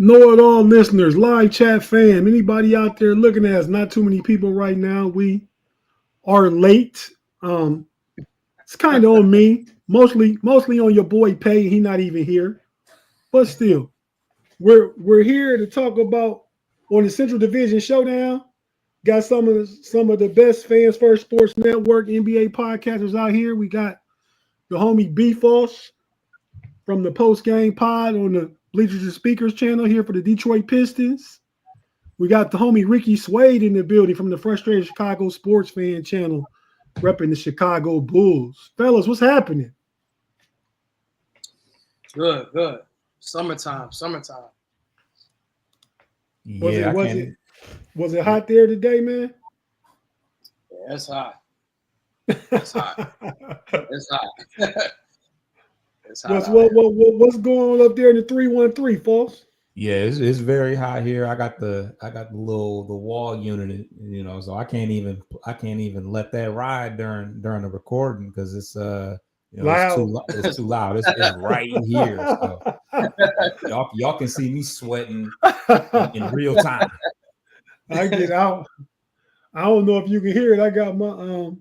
KnoItAllz listeners, live chat fam, anybody out there looking at us? Not too many people right now. We are late. It's kind of on me, mostly on your boy Pay. He not even here, but still, we're here to talk about on the Central Division Showdown. Got some of the best fans first sports network NBA podcasters out here. We got the homie B Foss from the post game pod on the Bleachers and Speakers channel here for the Detroit Pistons. We got the homie Ricky Swade in the building from the Frustrated Chicago Sports Fan channel, repping the Chicago Bulls. Fellas, what's happening? Good. Summertime. Was it hot there today, man? Yeah, it's hot. It's hot. What's going on up there in the 313, folks? Yeah, it's very hot here. I got the the wall unit, so I can't even let that ride during the recording because it's loud. It's too loud. It's right here. So y'all can see me sweating in real time. I get out. I don't know if you can hear it. I got my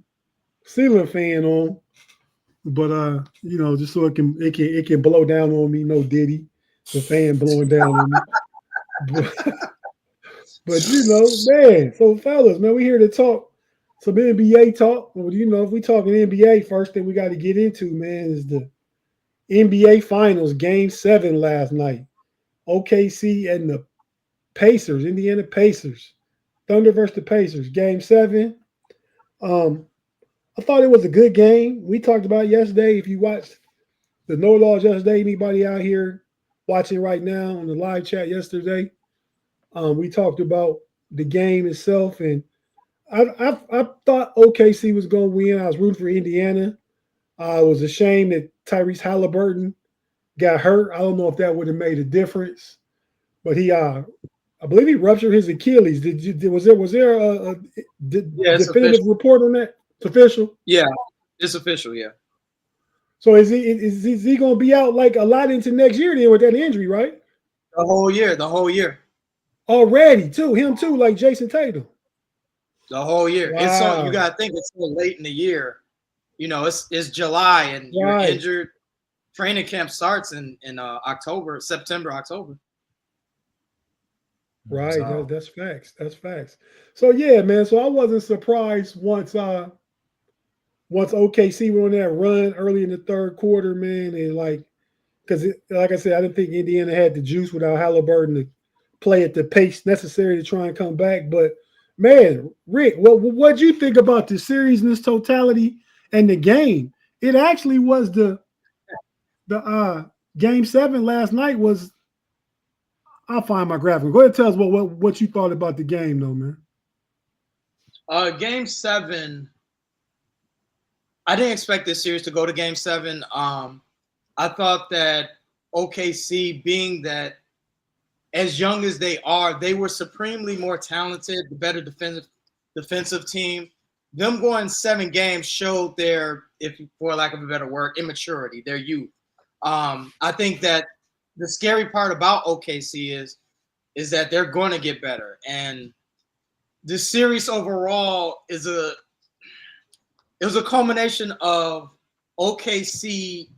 ceiling fan on, but just so it can blow down on me. No Diddy, the fan blowing down on me. But man. So fellas, man, we here to talk some NBA talk. Well, if we talking NBA, first thing we got to get into, man, is the NBA Finals Game 7 last night. OKC and the Pacers, Indiana Pacers. Thunder versus the Pacers, Game 7. I thought it was a good game. We talked about it yesterday. If you watched the KnoItAllz yesterday, anybody out here watching right now on the live chat yesterday, we talked about the game itself, and I thought OKC was going to win. I was rooting for Indiana. I was ashamed that Tyrese Halliburton got hurt. I don't know if that would have made a difference, but I believe he ruptured his Achilles. Was there a definitive report on that? It's official? Yeah, it's official, yeah. So is he going to be out like a lot into next year then with that injury, right? The whole year. Already, too. Him, too, like Jason Tatum. The whole year. Wow. It's so you got to think it's so late in the year. It's July and you're injured. Training camp starts in September, October. Right, so. That's facts. So yeah, man. So I wasn't surprised once OKC went on that run early in the third quarter, man, and because like I said, I didn't think Indiana had the juice without Halliburton to play at the pace necessary to try and come back. But man, Rick, what'd you think about the series in its totality and the game? It actually was the Game 7 last night was. I'll find my graphic. Go ahead and tell us what you thought about the game, though, man. Game 7, I didn't expect this series to go to Game 7. I thought that OKC, being that as young as they are, they were supremely more talented, the better defensive team. Them going 7 games showed their, for lack of a better word, immaturity, their youth. I think that the scary part about OKC is that they're going to get better. And this series overall is a culmination of OKC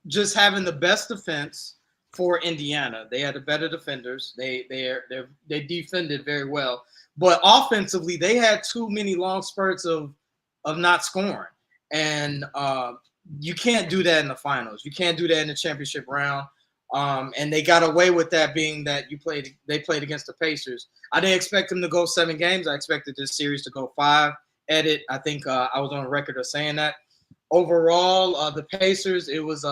just having the best defense for Indiana. They had the better defenders. They defended very well. But offensively, they had too many long spurts of not scoring. And you can't do that in the finals. You can't do that in the championship round. And they got away with that, being that they played against the Pacers. I didn't expect them to go 7 games. I expected this series to go 5. I think I was on record of saying that. Overall, the Pacers, it was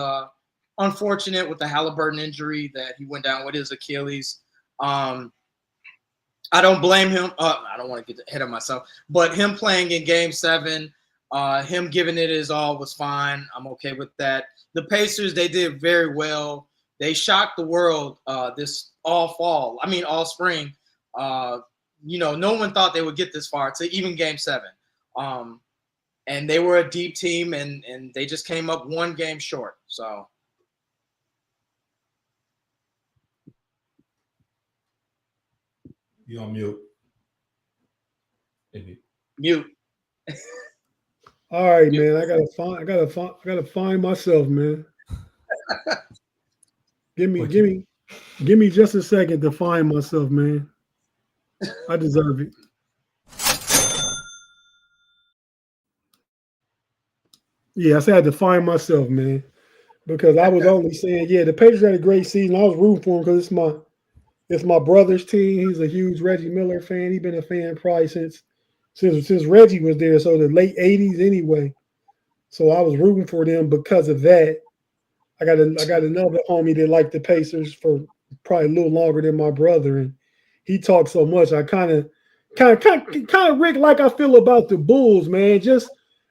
unfortunate with the Halliburton injury that he went down with his Achilles. I don't blame him. I don't want to get ahead of myself. But him playing in Game 7, him giving it his all was fine. I'm okay with that. The Pacers, they did very well. They shocked the world this all spring. No one thought they would get this far to even Game 7. And they were a deep team, and they just came up 1 game short. So You on mute? Mute. All right, man. I gotta find myself, man. Give me just a second to find myself, man. I deserve it. Yes, I had to find myself, man, because I was only saying, yeah, the Patriots had a great season. I was rooting for him because it's my brother's team. He's a huge Reggie Miller fan. He's been a fan probably since Reggie was there, so the late '80s anyway. So I was rooting for them because of that. I got another homie that liked the Pacers for probably a little longer than my brother, and he talked so much. I kind of Rick like I feel about the Bulls, man. Just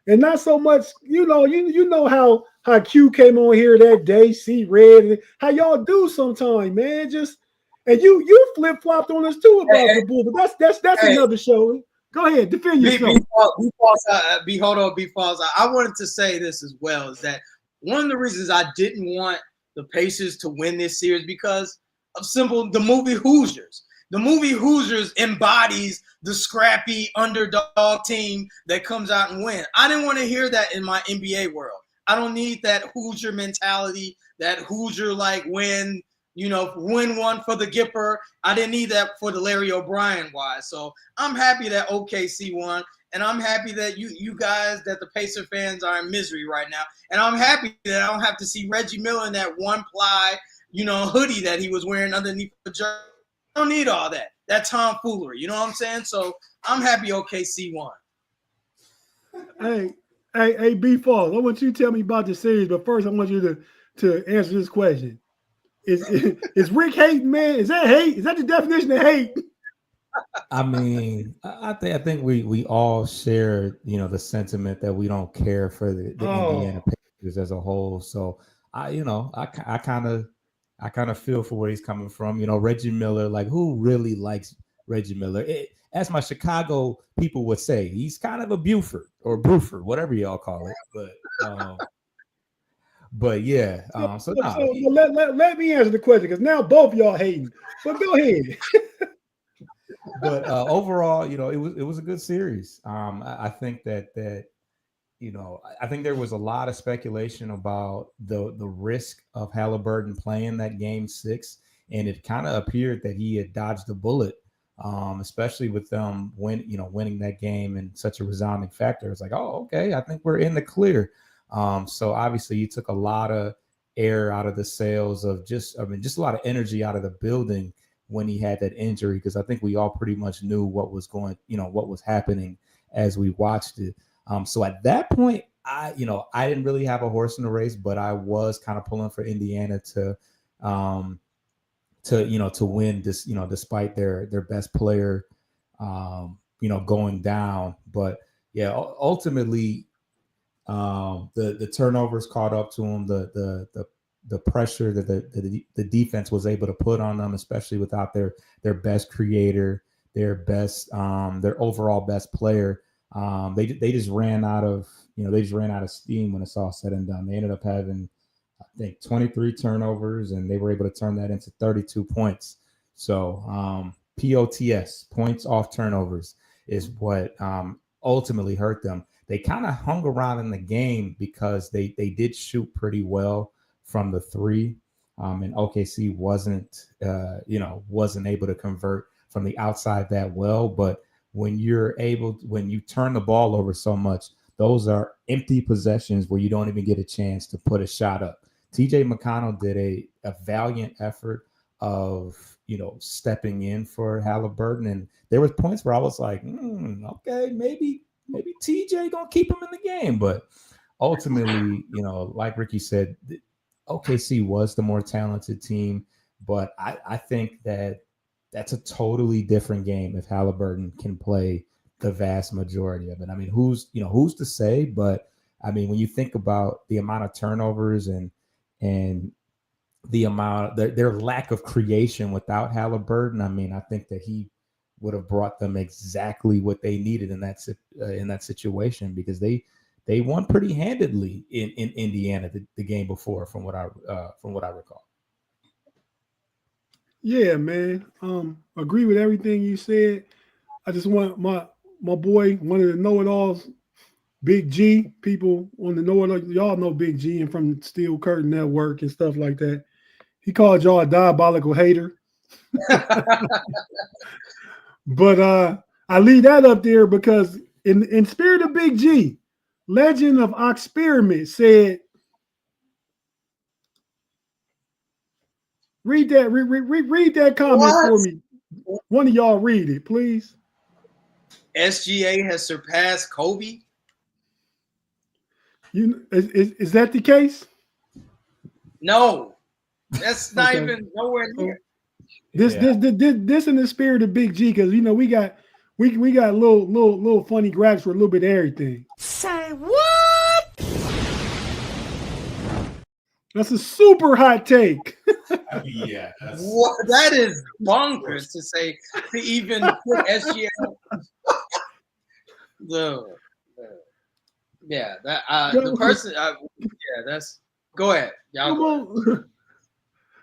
and not so much, you know how Q came on here that day, see Red, how y'all do sometime, man. Just and you flip flopped on us too about the Bulls, but that's another show. Go ahead, defend yourself. Hold on, B-Falls. I wanted to say this as well, is that one of the reasons I didn't want the Pacers to win this series because of the movie Hoosiers. The movie Hoosiers embodies the scrappy underdog team that comes out and wins. I didn't want to hear that in my NBA world. I don't need that Hoosier mentality, that Hoosier win one for the Gipper. I didn't need that for the Larry O'Brien wise. So I'm happy that OKC won. And I'm happy that you guys, that the Pacer fans are in misery right now. And I'm happy that I don't have to see Reggie Miller in that one-ply, hoodie that he was wearing underneath the jersey. I don't need all that. That tomfoolery. You know what I'm saying? So I'm happy OKC won. Hey, B-Falls, I want you to tell me about the series, but first I want you to answer this question. Is Rick hating, man? Is that hate? Is that the definition of hate? I mean, I think we all share, the sentiment that we don't care for the Indiana Pacers as a whole. So I kind of feel for where he's coming from. Reggie Miller, who really likes Reggie Miller? As my Chicago people would say, he's kind of a Buford or Bruford, whatever y'all call it. But yeah, let me answer the question because now both y'all hating. But go ahead. But overall, it was a good series. I think that I think there was a lot of speculation about the risk of Halliburton playing that game 6, and it kind of appeared that he had dodged a bullet, especially with them winning that game in such a resounding factor. It's like, oh, okay, I think we're in the clear. So obviously, you took a lot of air out of the sails of just a lot of energy out of the building when he had that injury, because I think we all pretty much knew what was what was happening as we watched it. So at that point, I didn't really have a horse in the race, but I was kind of pulling for Indiana to win this, despite their best player, going down. But yeah, ultimately, the turnovers caught up to him. The pressure that the defense was able to put on them, especially without their best creator, their overall best player. They just ran out of steam when it's all said and done. They ended up having, I think, 23 turnovers, and they were able to turn that into 32 points. So POTS, points off turnovers, is what ultimately hurt them. They kind of hung around in the game because they did shoot pretty well from the 3, and OKC wasn't able to convert from the outside that well. But when you turn the ball over so much, those are empty possessions where you don't even get a chance to put a shot up. TJ McConnell did a valiant effort of stepping in for Halliburton, and there was points where I was like, okay, maybe TJ gonna keep him in the game. But ultimately, like Ricky said, OKC was the more talented team, but I think that's a totally different game if Halliburton can play the vast majority of it. I mean, who's to say? But I mean, when you think about the amount of turnovers and the amount their lack of creation without Halliburton, I mean, I think that he would have brought them exactly what they needed in that situation, because they won pretty handedly in Indiana the game before, from what I recall. Yeah, man. Agree with everything you said. I just want my boy, one of the know-it-alls, Big G. People on the know-it-all, y'all know Big G and from Steel Curtain Network and stuff like that. He called y'all a diabolical hater. But I leave that up there because in spirit of Big G, Legend of Experiment said, read that comment What? for me. One of y'all read it, please. SGA has surpassed Kobe? Is that the case? No, that's not Okay. even nowhere near. This in the spirit of Big G, because we got little funny grabs for a little bit of everything. Say what? That's a super hot take. Yeah, What? That is bonkers to say, to even put SGA. Yeah, that the person. Yeah, that's. Go ahead. Y'all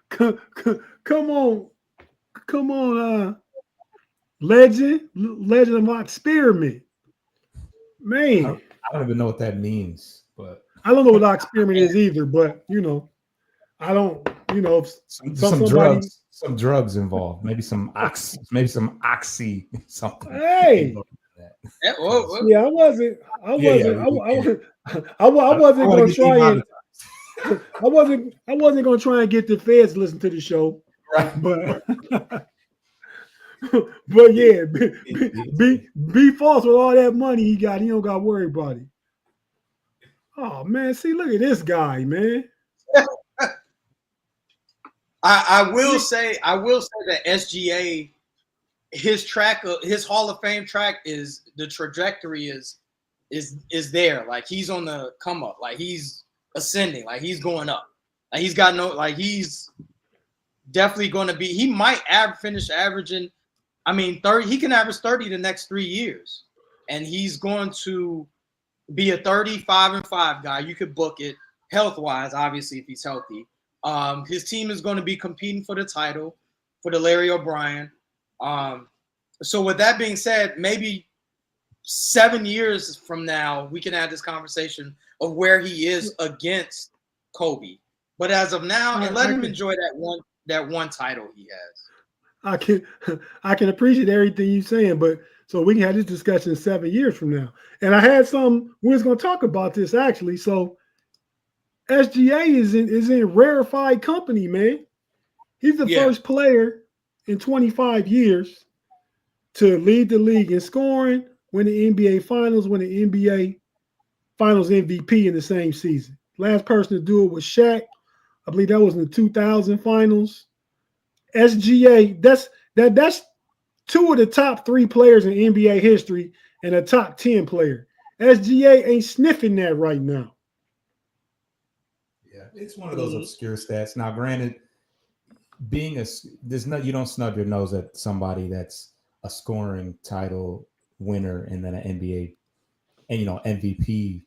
Come on. Come on, Legend of Experiment. Man, I don't even know what that means, but I don't know what experiment is either, but I don't, some drugs involved, maybe some oxy something. Hey, yeah, I wasn't gonna try and I wasn't gonna try and get the feds to listen to the show, right? But but yeah, be false with all that money he got. He don't got to worry about it. Oh man, see, look at this guy, man. I will say that SGA, his Hall of Fame track is the trajectory is there. Like he's on the come up. Like he's ascending. Like he's going up. Like he's definitely going to be. He might finish averaging. 30. He can average 30 the next 3 years, and he's going to be a 35-5 guy. You could book it health wise, obviously, if he's healthy. His team is going to be competing for the title for the Larry O'Brien. So with that being said, maybe 7 years from now, we can have this conversation of where he is against Kobe. But as of now, and let him enjoy that one title he has. I can appreciate everything you're saying, but so we can have this discussion 7 years from now. And I had we was going to talk about this actually. So SGA is in rarefied company, man. He's the first player in 25 years to lead the league in scoring, win the NBA Finals, win the NBA Finals MVP in the same season. Last person to do it was Shaq. I believe that was in the 2000 Finals. SGA, that's two of the top 3 players in NBA history and a top 10 player. SGA ain't sniffing that right now. Yeah, it's one of those obscure stats. Now, granted, you don't snub your nose at somebody that's a scoring title winner and then an NBA and MVP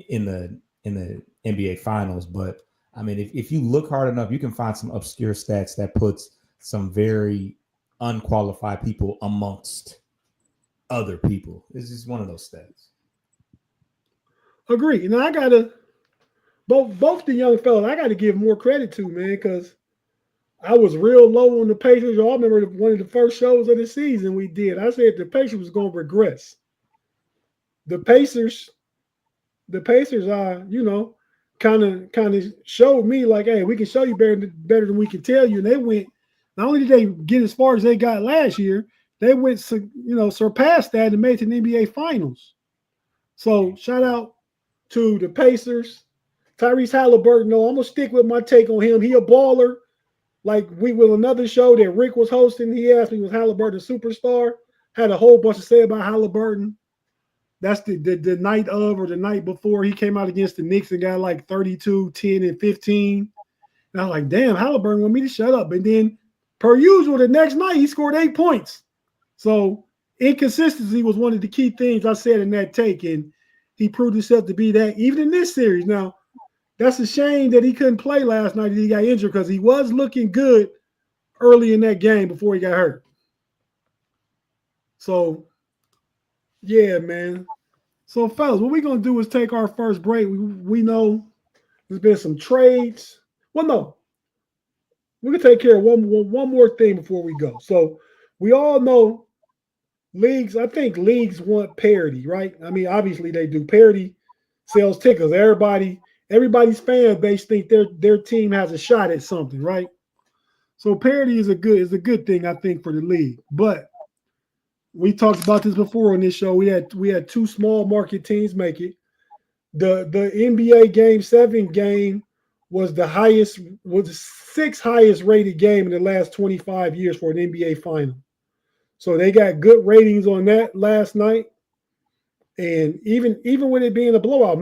in the NBA Finals. But I mean, if you look hard enough, you can find some obscure stats that puts some very unqualified people amongst other people. It's just one of those stats. Agree. Now I gotta both the young fellas I gotta give more credit to, man, because I was real low on the Pacers. I remember one of the first shows of the season we did. I said the Pacers was gonna regress. The Pacers kind of showed me like, hey, we can show you better than we can tell you. And they went, not only did they get as far as they got last year, they went, surpassed that and made it to the NBA Finals. So shout out to the Pacers. Tyrese Halliburton, no, I'm going to stick with my take on him. He a baller. Like we will another show that Rick was hosting, he asked me, was Halliburton a superstar? Had a whole bunch to say about Halliburton. That's the night of or the night before he came out against the Knicks and got like 32, 10, and 15. And I was like, damn, Halliburton want me to shut up. And then, per usual, the next night he scored 8 points. So inconsistency was one of the key things I said in that take, and he proved himself to be that even in this series. Now, that's a shame that he couldn't play last night, that he got injured, because he was looking good early in that game before he got hurt. So, yeah, man. So, fellas, what we're going to do is take our first break. We know there's been some trades. Well, no. We're going to take care of one more thing before we go. So, we all know leagues, I think leagues want parity, right? I mean, obviously they do. Parity sells tickets. Everybody's fan base think their team has a shot at something, right? So parity is a good thing, I think, for the league. But we talked about this before on this show. We had two small market teams make it. The NBA Game 7 game was the sixth highest rated game in the last 25 years for an NBA final. So they got good ratings on that last night. And even with it being a blowout,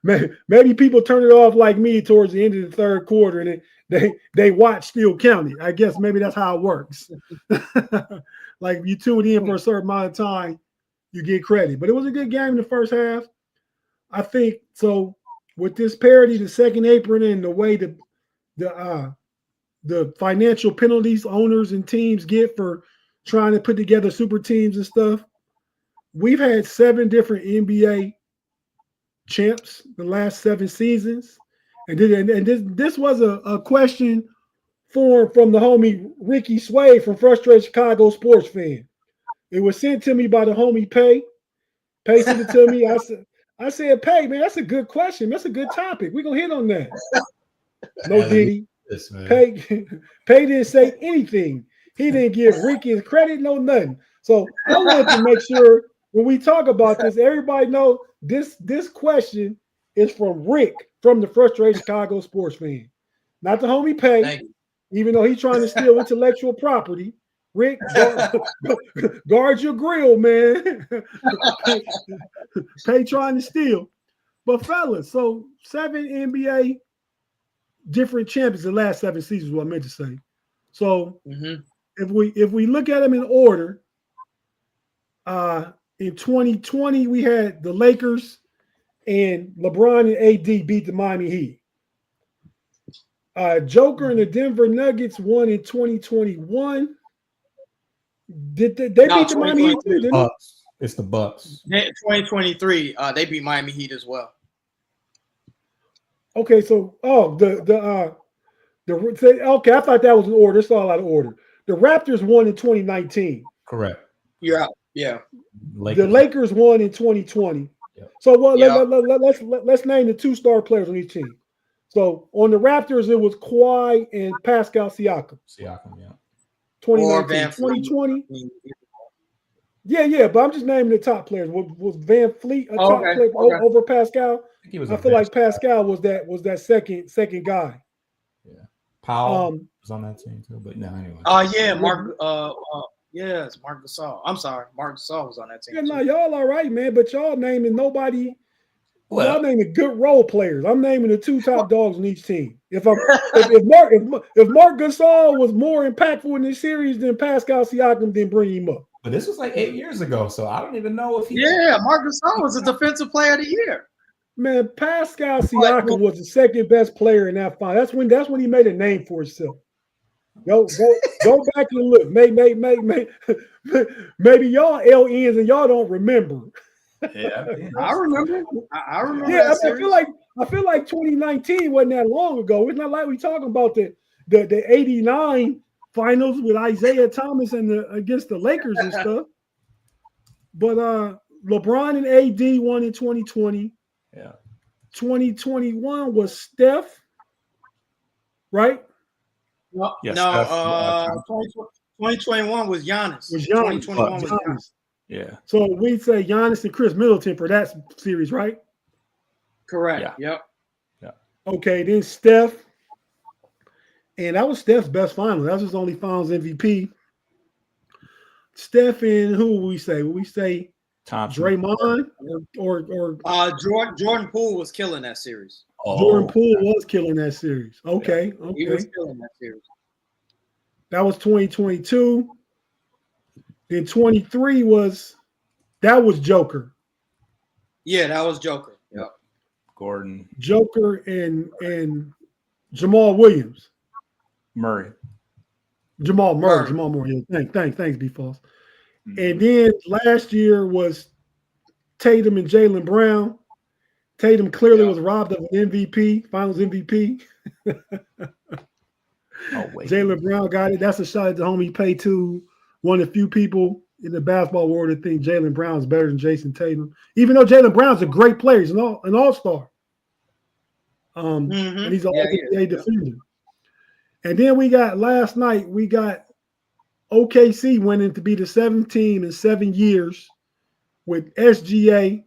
maybe people turn it off like me towards the end of the third quarter, and they watch still counted. I guess maybe that's how it works. Like if you tune in for a certain amount of time, you get credit. But it was a good game in the first half. I think so. With this parity, the second apron, and the way the financial penalties owners and teams get for trying to put together super teams and stuff. We've had 7 different NBA champs the last 7 seasons. And this was a question from the homie Ricky Sway from Frustrated Chicago Sports Fan. It was sent to me by the homie Pay. Pay sent it to me. I said, Pay, man, that's a good question. That's a good topic. We're going to hit on that. No Diddy. Pay didn't say anything. He didn't give Ricky his credit, no nothing. So I wanted to make sure when we talk about this, everybody know this question is from Rick from the Frustrated Chicago Sports Fan. Not the homie Pay, even though he's trying to steal intellectual property. Rick, guard your grill, man. Pay trying to steal. But fellas, so 7 NBA different champions the last 7 seasons, what I meant to say. So if we look at them in order, in 2020 we had the Lakers and LeBron and AD beat the Miami Heat. Joker and the Denver Nuggets won in 2021. Did they beat the Miami Heat too? Didn't it's the Bucks. 2023, they beat Miami Heat as well. Okay, so okay, I thought that was an order. It's all out of order. The Raptors won in 2019. Correct. You're out. Yeah. The Lakers won in 2020. Yep. So let's name the 2-star players on each team. So on the Raptors, it was Kawhi and Pascal Siakam. Siakam, yeah. 2019, 2020. Yeah, but I'm just naming the top players. Was Van Fleet a top player over Pascal? I feel like Pascal was that second guy. Yeah, Powell was on that team too. But no, anyway. Yeah, Mark. Yes, Mark Gasol. I'm sorry, Mark Gasol was on that team. Yeah, no, y'all all right, man. But y'all naming nobody. Well, y'all naming good role players. I'm naming the 2 top dogs on each team. If Mark Gasol was more impactful in this series than Pascal Siakam, then bring him up. But this was like 8 years ago, so I don't even know if he. Yeah, Mark Gasol was a defensive player of the year. Man, Pascal Siakam was the second best player in that final. That's when he made a name for himself. Go back and look. Maybe y'all LNs and y'all don't remember. Yeah, I remember. I remember. Yeah, I feel like 2019 wasn't that long ago. It's not like we talking about the 89 finals with Isaiah Thomas and against the Lakers and stuff. But LeBron and AD won in 2020. Yeah. 2021 was Steph, right? No, 2021 was Giannis. 2021 was Giannis. Yeah. So we say Giannis and Chris Middleton for that series, right? Correct. Yeah. Yep. Okay, then Steph. And that was Steph's best final. That was his only finals MVP. Steph and who will we say? Will we say Thompson. Draymond or Jordan Poole was killing that series. Jordan Poole was killing that series. Okay. He was killing that series. That was 2022. Then 23 was Joker. Yeah, that was Joker. Yeah. Gordon. Joker and Jamal Williams. Murray. Jamal Murray. Murray. Jamal Murray. Yeah, thanks, B Falls. Mhm. And then last year was Tatum and Jaylen Brown. Tatum clearly was robbed of an MVP, Finals MVP. Oh wait, Jaylen Brown got it. That's a shot at the homie Pay to one of the few people in the basketball world that think Jaylen Brown is better than Jason Tatum, even though Jaylen Brown's a great player. He's an all-star. And he's an all-NBA defender. And then we got last night, we got OKC winning to be the 7th team in 7 years with SGA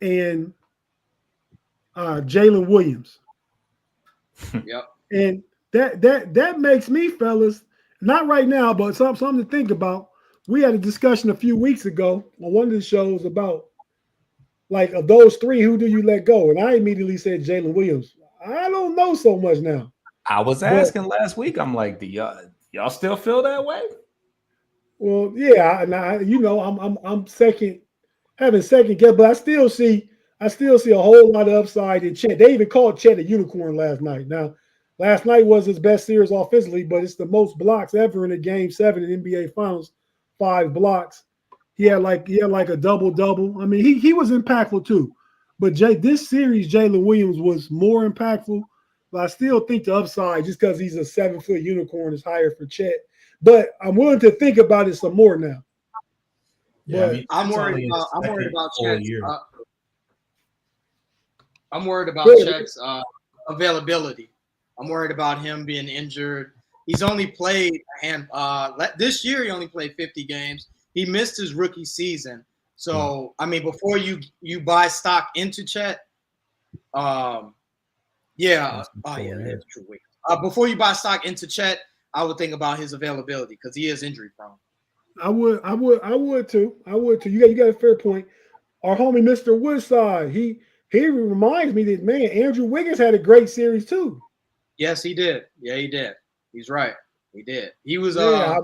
and Jalen Williams. Yep. And that makes me, fellas, not right now, but something to think about. We had a discussion a few weeks ago on one of the shows about, like, of those three, who do you let go? And I immediately said Jalen Williams. I don't know so much now. I was asking last week. I'm like, do y'all still feel that way? Well, yeah, I'm having second guess, but I still see a whole lot of upside in Chet. They even called Chet a unicorn last night. Now, last night was his best series offensively, but it's the most blocks ever in a Game 7 in NBA Finals, 5 blocks. He had like a double-double. I mean, he was impactful too. But this series, Jalen Williams was more impactful. But I still think the upside, just because he's a 7-foot unicorn, is higher for Chet. But I'm willing to think about it some more now. Yeah, but I'm worried about Chet's. I'm worried about Chet's availability. I'm worried about him being injured. He's only played this year. He only played 50 games. He missed his rookie season. So I mean, before you buy stock into Chet, that's true. Before you buy stock into Chet, I would think about his availability because he is injury prone. I would too. You got a fair point. Our homie Mr. Woodside, he reminds me that, man, Andrew Wiggins had a great series too. Yes, he did. Yeah, he did. He's right. He did. He was. I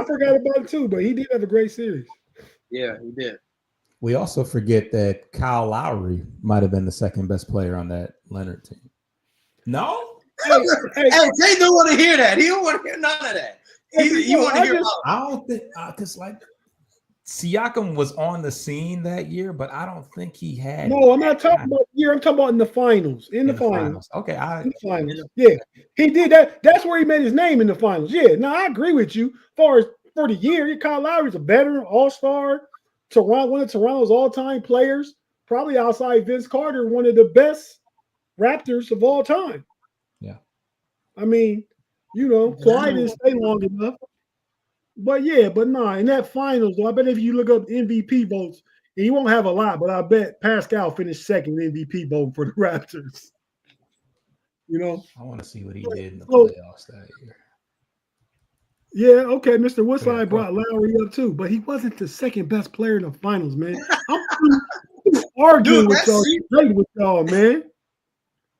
forgot about it too, but he did have a great series. Yeah, he did. We also forget that Kyle Lowry might have been the second best player on that Leonard team. No? Hey, Jay don't want to hear that. He don't want to hear none of that. He want to hear about. I don't think because Siakam was on the scene that year, but I don't think he had. No, I'm not talking about the year. I'm talking about in the finals. In the finals. Okay, in the finals. Yeah, he did that. That's where he made his name in the finals. Yeah, no, I agree with you. As far as for the year, Kyle Lowry's a veteran, all-star, one of Toronto's all-time players, probably outside Vince Carter, one of the best Raptors of all time. Yeah, I mean, Kawhi didn't stay long enough. But in that finals, though, I bet if you look up MVP votes, and you won't have a lot, but I bet Pascal finished second in MVP vote for the Raptors. I want to see what he did in the playoffs that year. Yeah, okay. Mr. Woodside brought Lowry up too, but he wasn't the second best player in the finals, man. I'm arguing with y'all, man.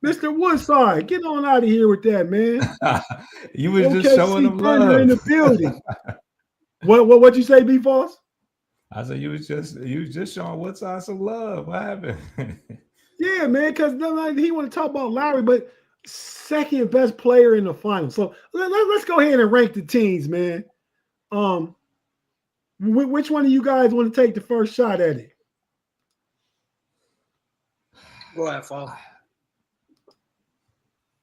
Mr. Woodside, get on out of here with that, man. You was just showing them love in the building. What you say, B Falls? I said you was just showing Woodside some love. What happened? Yeah, man, because he want to talk about Lowry, but second best player in the finals. So let's go ahead and rank the teams, man. Which one of you guys want to take the first shot at it? Go ahead, Falls.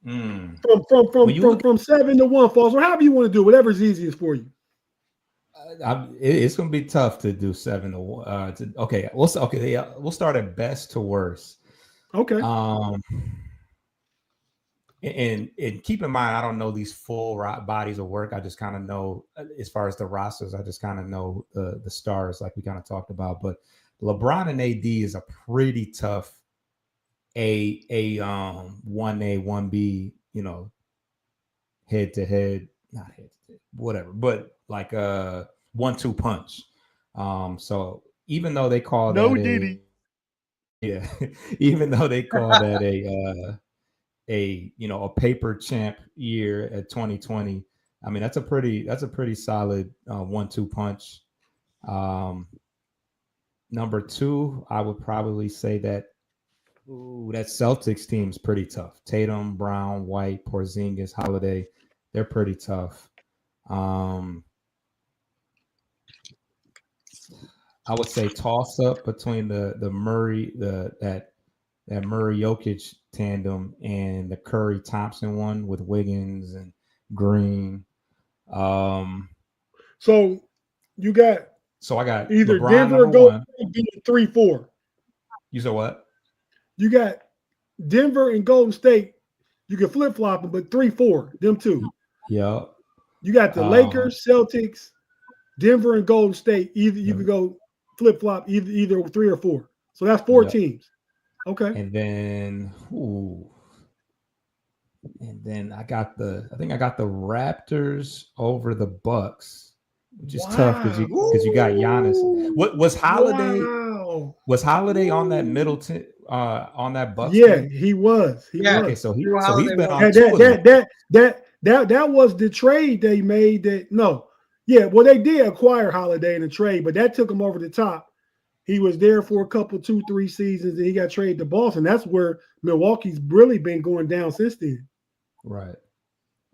From 7 to 1, Falls, or however you want to do, whatever's easiest for you. It's going to be tough to do 7 to 1. We'll start at best to worst. Okay. And keep in mind, I don't know these full bodies of work. I just kind of know, as far as the rosters, I just kind of know the stars, like we kind of talked about. But LeBron and AD is a pretty tough 1A, 1B, head to head, not head to head, whatever, but like a 1-2 punch. So even though they call that even though they call that a paper champ year at 2020, I mean that's a pretty solid 1-2 punch. Number 2, I would probably say that Celtics team is pretty tough. Tatum, Brown, White, Porzingis, Holiday, they're pretty tough. I would say toss up between the Murray that Murray Jokic tandem and the Curry Thompson one with Wiggins and Green. So you got I got either LeBron Denver or number Golden one. State 3-4. You said what? You got Denver and Golden State. You can flip flop them, but 3-4, them two. Yeah. You got the Lakers, Celtics, Denver, and Golden State. Either you could go flip flop either 3 or 4. So that's 4 teams. Okay. And then I think I got the Raptors over the Bucks, which is tough because you got Giannis. What was Holiday? Wow. Was Holiday on that Middleton on that Bucks? Yeah, team? he was. He was. Okay, so he's been on that was the trade they made. Well, they did acquire Holiday in a trade, but that took him over the top. He was there for a couple, 2-3 seasons, and he got traded to Boston. That's where Milwaukee's really been going down since then. Right.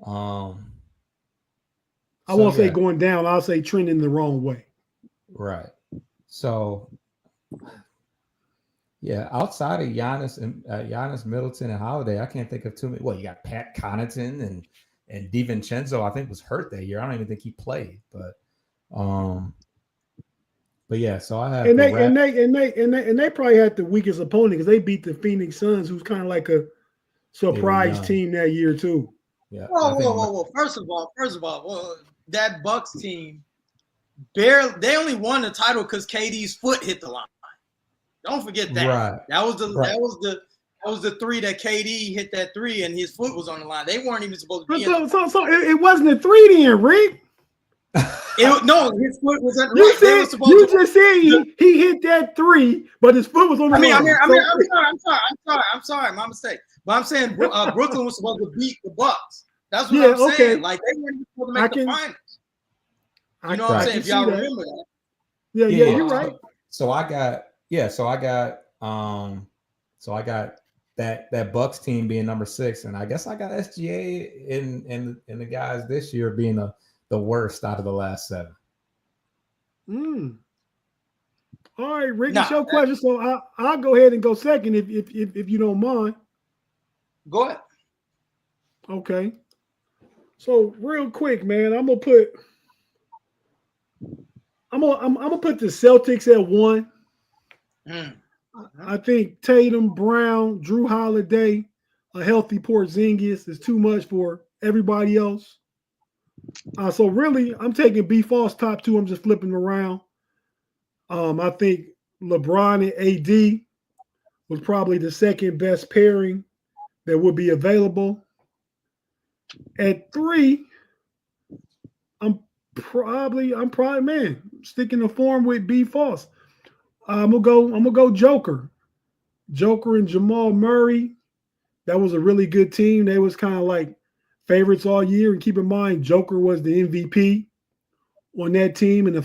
I won't say going down. I'll say trending the wrong way. Right. So, yeah, outside of Giannis, Middleton, and Holiday, I can't think of too many. Well, you got Pat Connaughton and DiVincenzo. I think was hurt that year. I don't even think he played, but yeah. So I have and they probably had the weakest opponent because they beat the Phoenix Suns, who's kind of like a surprise team that year too. Yeah. Whoa. First of all, that Bucks team they only won the title because KD's foot hit the line. Don't forget that. Right. That was the 3 that KD hit that 3 and his foot was on the line. They weren't even supposed to be so it wasn't a 3 then, Rick. No, his foot was at you just said he hit that 3, but his foot was on the line. I'm sorry, my mistake. But I'm saying Brooklyn was supposed to beat the Bucks. That's what I'm saying. Like they weren't supposed to make the finals. You know what I'm saying? If y'all remember that. Yeah, you're right. So I got that Bucks team being number 6, and I guess I got SGA in the guys this year being the worst out of the last 7. All right, Rick, it's your question, so I'll go ahead and go second if you don't mind. Go ahead. Okay. So real quick, man, I'm gonna put the Celtics at 1. I think Tatum, Brown, Drew Holiday, a healthy Porzingis is too much for everybody else. So really, I'm taking B-Falls top 2. I'm just flipping around. I think LeBron and AD was probably the second best pairing that would be available. At 3, I'm probably sticking to form with B-Falls. I'm gonna go Joker and Jamal Murray. That was a really good team. They was kind of like favorites all year. And keep in mind, Joker was the MVP on that team, and the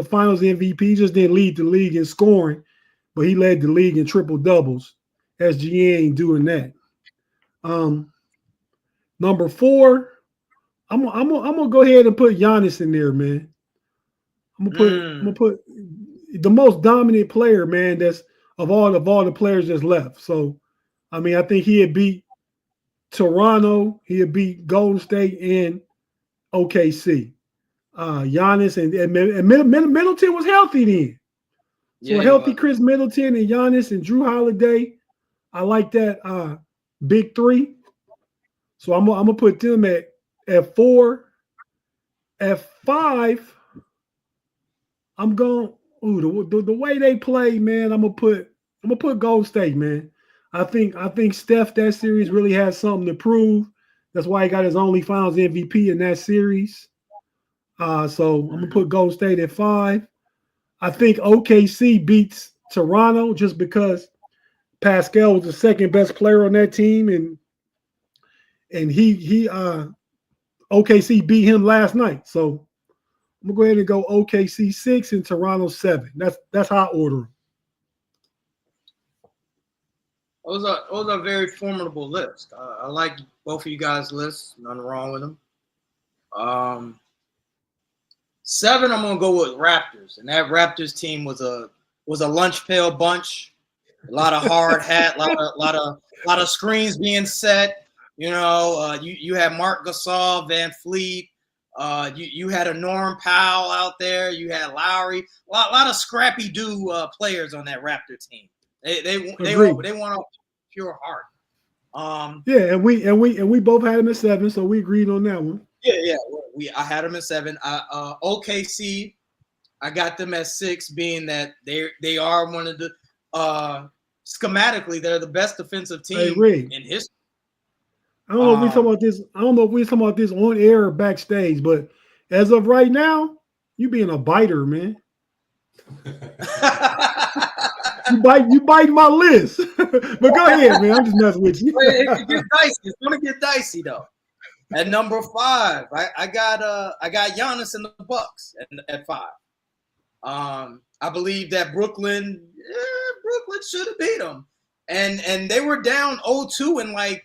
Finals MVP. Just didn't lead the league in scoring, but he led the league in triple doubles. SGA ain't doing that. Number 4, I'm gonna go ahead and put Giannis in there, man. I'm gonna put the most dominant player, man. That's of all the players that's left. So, I mean, I think he had beat Toronto, he had beat Golden State and OKC. Giannis and Middleton was healthy then. So healthy Chris Middleton and Giannis and Drew Holiday. I like that big 3. So I'm gonna put them at 4. At 5, I'm going. The way they play, man. I'm gonna put Golden State, man. I think Steph that series really has something to prove. That's why he got his only Finals MVP in that series. So I'm gonna put Golden State at 5. I think OKC beats Toronto just because Pascal was the second best player on that team, and he OKC beat him last night. So I'm gonna go ahead and go OKC 6 and Toronto 7. That's how I order them. Those are very formidable lists. I like both of you guys' lists. Nothing wrong with them. 7, I'm gonna go with Raptors, and that Raptors team was a lunch pail bunch. A lot of hard hat, lot of screens being set. You know, you had Mark Gasol, Van Fleet. You had a Norm Powell out there. You had Lowry. A lot of scrappy players on that Raptor team. They want a pure heart. Yeah, and we both had him at 7, so we agreed on that one. Yeah. I had them at 7. OKC, I got them at 6, being that they are one of the schematically they're the best defensive team in history. I don't know if we talking about this. I don't know if we talking about this on air or backstage, but as of right now, you being a biter, man. You bite my list. But go ahead, man. I'm just messing with you. It gets dicey. It's gonna get dicey though. At number 5, I got Giannis in the Bucks at 5. I believe that Brooklyn should have beat them, and they were down 0-2 in like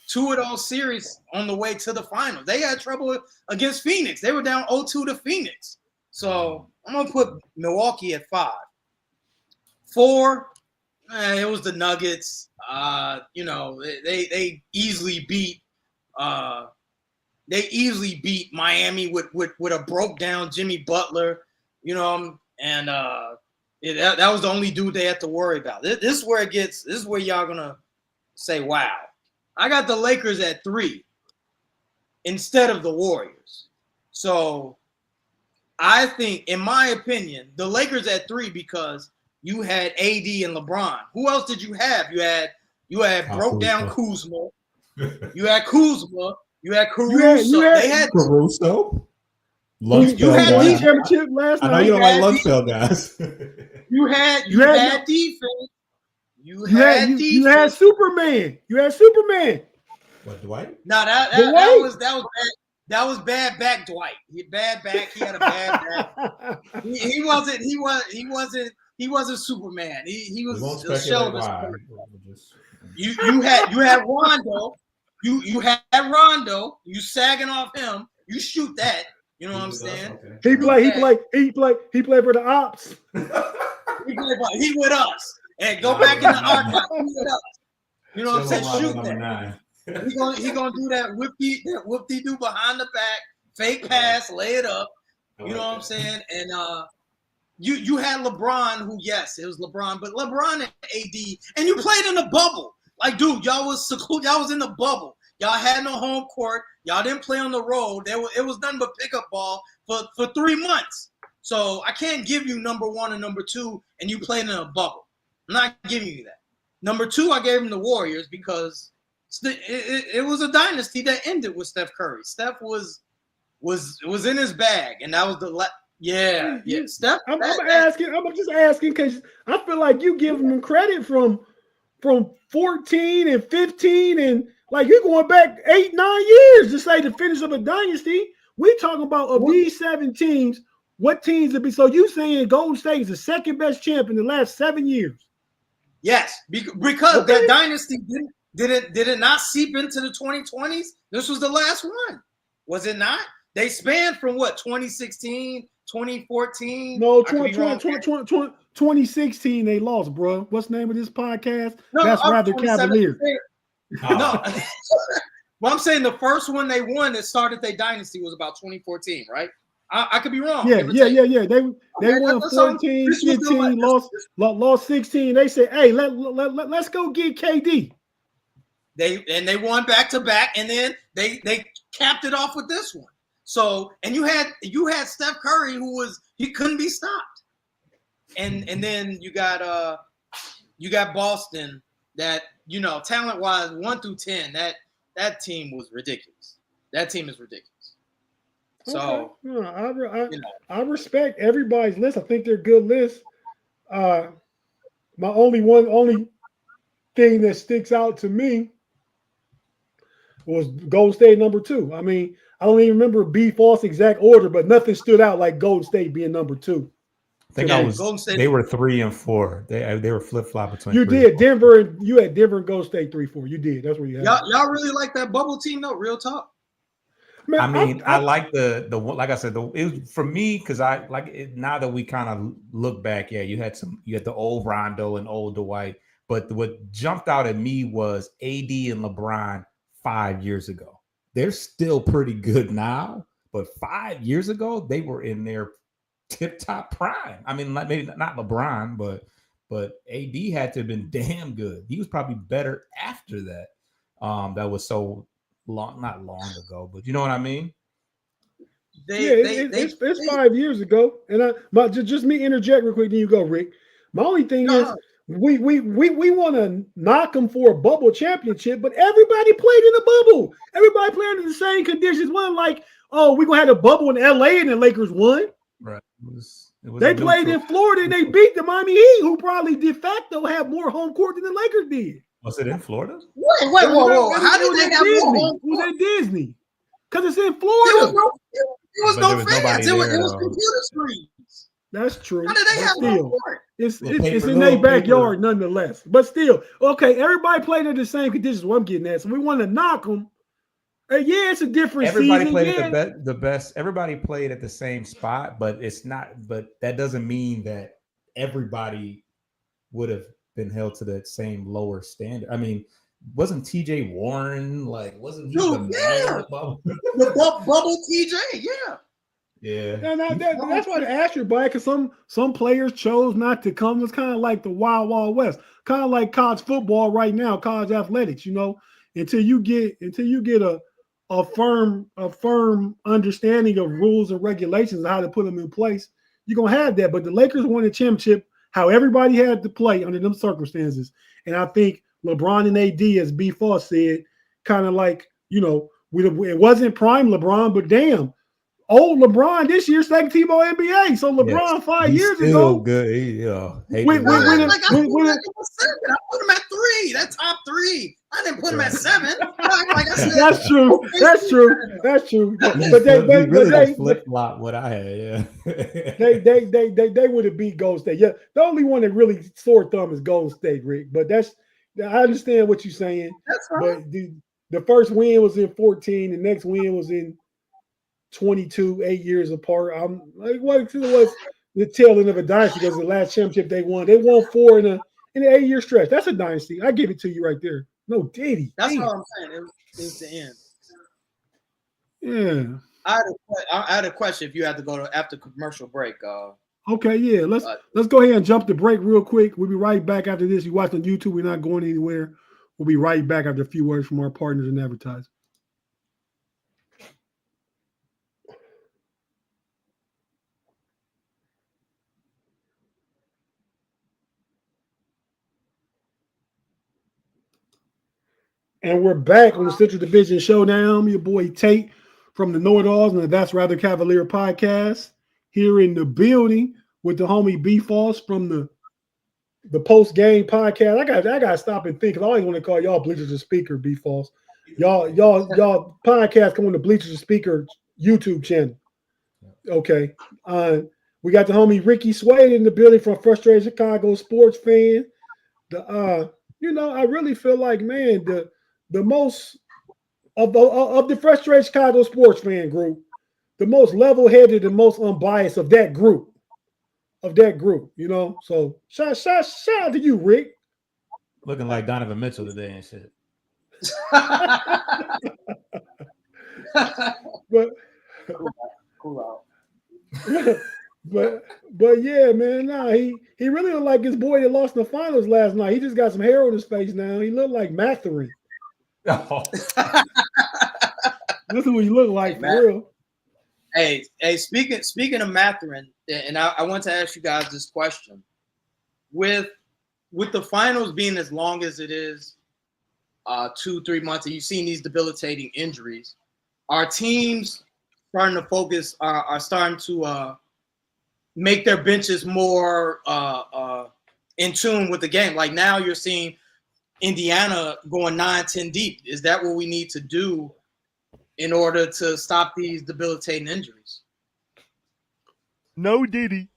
2 of those series on the way to the finals. They had trouble against Phoenix. They were down 0-2 to Phoenix. So I'm gonna put Milwaukee at 5. 4, it was the Nuggets. You know, they easily beat. They easily beat Miami with a broke down Jimmy Butler. You know, and that was the only dude they had to worry about. This is where it gets. This is where y'all gonna say, "Wow." I got the Lakers at 3 instead of the Warriors. So I think, in my opinion, the Lakers at 3 because you had AD and LeBron. Who else did you have? You had broke down Kuzma. You had Kuzma. You had Caruso. They had Caruso. You had the championship last night. I know you don't like lunch guys. You had defense. You had Superman. You had Superman. What, Dwight? No, that was bad back, Dwight. He had bad back. He had a bad back. He wasn't Superman. He was a shell of his spirit. You had Rondo. You had Rondo. You sagging off him. You shoot that. You know what I'm saying? Okay. He played for the Ops. He with us. And go back in the archive. He with us. You know what I'm saying? Shoot that. He gonna do that whippy do behind the back, fake pass, lay it up. You know what I'm saying? And you had LeBron, who, yes, it was LeBron, but LeBron and AD, and you played in the bubble. Like, dude, y'all was in the bubble. Y'all had no home court. Y'all didn't play on the road. It was nothing but pickup ball for 3 months. So I can't give you number 1 and number 2, and you played in a bubble. I'm not giving you that. Number 2, I gave him the Warriors because it was a dynasty that ended with Steph Curry. Steph was in his bag, and that was yeah. Steph. I'm just asking because I feel like you giving them credit from 14 and 15 and like you're going back 8, 9 years to say the finish of a dynasty. We talking about of these 7 teams, what teams would be? So you saying Golden State is the second best champ in the last 7 years? Yes, because that dynasty did it not seep into the 2020s? This was the last one, was it not? They spanned from what, 2016, 2014? No, 2016 they lost, bro. What's the name of this podcast? No, that's Rather Cavalier. No, well, I'm saying the first one they won that started their dynasty was about 2014, right? I could be wrong. Yeah. They won 14, 15, lost 16. They said, "Hey, let's go get KD." They won back to back, and then they capped it off with this one. So, and you had Steph Curry, he couldn't be stopped, and then you got Boston that, you know, talent wise 1 through 10 that team was ridiculous. That team is ridiculous. So I respect everybody's list. I think they're good lists. My only thing that sticks out to me was Golden State number 2. I mean, I don't even remember B. Falls exact order, but nothing stood out like Golden State being number 2. I think Golden State. They were 3 and 4. They were flip flop between. You did Denver and you had Denver and Golden State 3-4. You did. That's where you had. Y'all really like that bubble team though. Real talk. Man, I mean, I like the like I said, it was for me because I like it. Now that we kind of look back, yeah, you had the old Rondo and old Dwight, but what jumped out at me was AD and LeBron 5 years ago. They're still pretty good now, but 5 years ago they were in their tip top prime. I mean, maybe not LeBron, but AD had to have been damn good. He was probably better after that. That was so long, not long ago, but you know what I mean? It's 5 years ago. And just me interject real quick, then you go, Rick. My only thing is we want to knock them for a bubble championship, but everybody played in a bubble. Everybody played under the same conditions. One like, oh, we're gonna have a bubble in LA and the Lakers won. Right. They played in Florida and they beat the Miami Heat, who probably de facto have more home court than the Lakers did. Was it in Florida? Wait, whoa. How did they have more home court? It was at Disney. Because it's in Florida. There was no fans. It was computer screens. That's true. How did they have home court? It's in their backyard nonetheless. But still, okay, everybody played in the same conditions. What I'm getting at. So we want to knock them. Yeah, it's a different everybody season. Played at the best. Everybody played at the same spot, but it's not. But that doesn't mean that everybody would have been held to that same lower standard. I mean, wasn't TJ Warren wasn't he the man? The bubble TJ? Yeah. Yeah. That's why I asked you, Black, because some players chose not to come. It's kind of like the Wild Wild West, kind of like college football right now, college athletics. You know, until you get a firm understanding of rules and regulations and how to put them in place, you're gonna have that. But the Lakers won a championship how everybody had to play under them circumstances, and I think LeBron and AD, as B. Foss said, kind of like, you know, it wasn't prime LeBron, but damn, old LeBron this year second team All NBA. So LeBron 5 years ago, good. I put him at 3. That's top 3. I didn't put him at 7. Like I said, That's true. But they flip flop what I had. Yeah, they would have beat Golden State. Yeah, the only one that really sore thumb is Golden State, Rick. But I understand what you're saying. That's right. But the first win was in 14. The next win was in 22, 8 years apart. I'm like, what was the tail end of a dynasty? Because the last championship they won 4 in an 8-year stretch. That's a dynasty. I give it to you right there. No Diddy. That's what I'm saying. It was the end. Yeah. I had a question. If you had to go to after commercial break. Okay, yeah. Let's go ahead and jump the break real quick. We'll be right back after this. You watch on YouTube. We're not going anywhere. We'll be right back after a few words from our partners and advertisers. And we're back on the Central Division Showdown. Your boy Tate from the KnoItAllz and the That's Rather Cavalier podcast here in the building with the homie B Foss from the post game podcast. I gotta stop and think because I always want to call y'all Bleachers and Speaker B Foss. Y'all podcast come on the Bleachers and Speaker YouTube channel. Okay. We got the homie Ricky Swade in the building from Frustrated Chicago Sports Fan. I really feel like, man, the most of the Frustrated Chicago Sports Fan group, the most level-headed and most unbiased of that group. You know. So shout out to you, Rick. Looking like Donovan Mitchell today and shit. But cool out. But yeah, man, he really looked like his boy that lost in the finals last night. He just got some hair on his face now. He looked like Matherin. Oh. This is what he looked like for real. Hey, speaking of Matherin, and I want to ask you guys this question. With the finals being as long as it is, 2-3 months, and you've seen these debilitating injuries, our teams starting to focus, are starting to make their benches more in tune with the game. Like now you're seeing Indiana going 9-10 deep. Is that what we need to do in order to stop these debilitating injuries? No Diddy.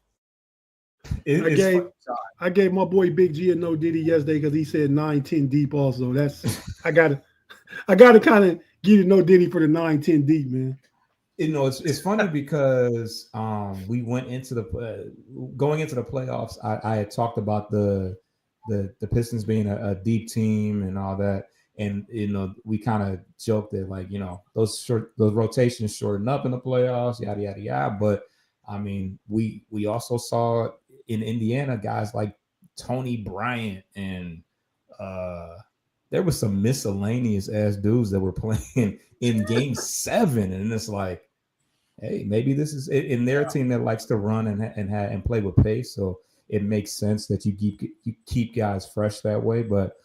I gave my boy Big G a no Diddy yesterday because he said 9-10 deep also. I gotta kind of get it no Diddy for the 9-10 deep, man. You know, it's funny because we went into the going into the playoffs. I had talked about the Pistons being a deep team and all that, and you know, we kind of joked that, like, you know, those rotations shorten up in the playoffs, yada yada yada. But I mean, we also saw in Indiana guys like Tony Bryant and there was some miscellaneous ass dudes that were playing in Game 7, and it's like, hey, maybe this is in their team that likes to run and play with pace. So it makes sense that you keep guys fresh that way. But